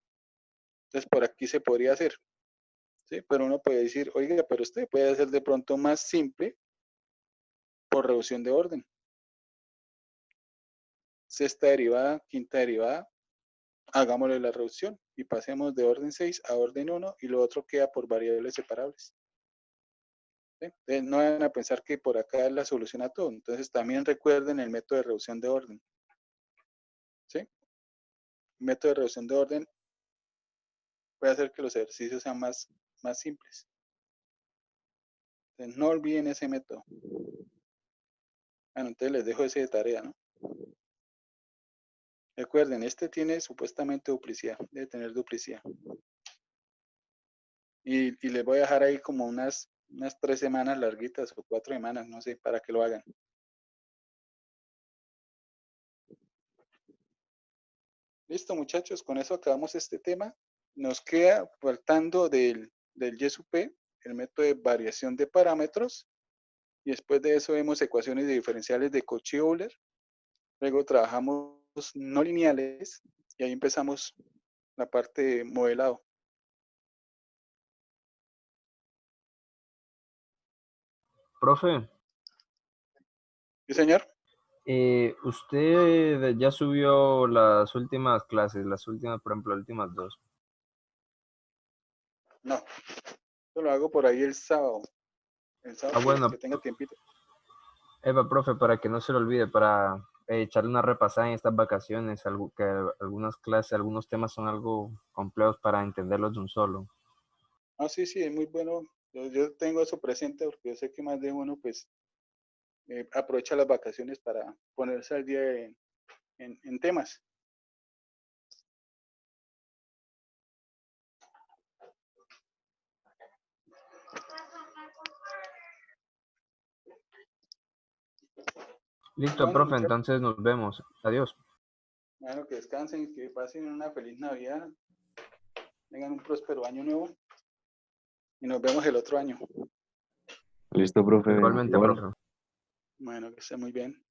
Entonces, por aquí se podría hacer. ¿Sí? Pero uno puede decir, oiga, pero usted puede hacer de pronto más simple por reducción de orden. Sexta derivada, quinta derivada, hagámosle la reducción y pasemos de orden 6 a orden 1 y lo otro queda por variables separables. ¿Sí? Entonces, no van a pensar que por acá es la solución a todo. Entonces, también recuerden el método de reducción de orden. ¿Sí? El método de reducción de orden puede hacer que los ejercicios sean más simples. Entonces, no olviden ese método. Bueno, entonces les dejo ese de tarea, ¿no? Recuerden, este tiene supuestamente duplicidad, debe tener duplicidad. Y les voy a dejar ahí como unas 3 semanas larguitas o 4 semanas, no sé, para que lo hagan. Listo, muchachos, con eso acabamos este tema. Nos queda faltando del y sub p, el método de variación de parámetros. Y después de eso vemos ecuaciones de diferenciales de Cauchy-Euler. Luego trabajamos no lineales y ahí empezamos la parte de modelado. Profe, ¿Sí, señor? usted ya subió las últimas clases, las últimas, por ejemplo, las últimas dos. No, yo lo hago por ahí el sábado. El sábado Bueno, que tenga tiempito. Eva, profe, para que no se lo olvide, para echarle una repasada en estas vacaciones, que algunas clases, algunos temas son algo complejos para entenderlos de un solo. Ah, sí, es muy bueno. Yo tengo eso presente porque yo sé que más de uno, pues, aprovecha las vacaciones para ponerse al día en temas. Listo, Bueno, profe, muchachos, entonces nos vemos. Adiós. bueno, que descansen, que pasen una feliz Navidad, tengan un próspero año nuevo y nos vemos el otro año. Listo, profe. Igualmente, Igual. profe. Bueno, que esté muy bien.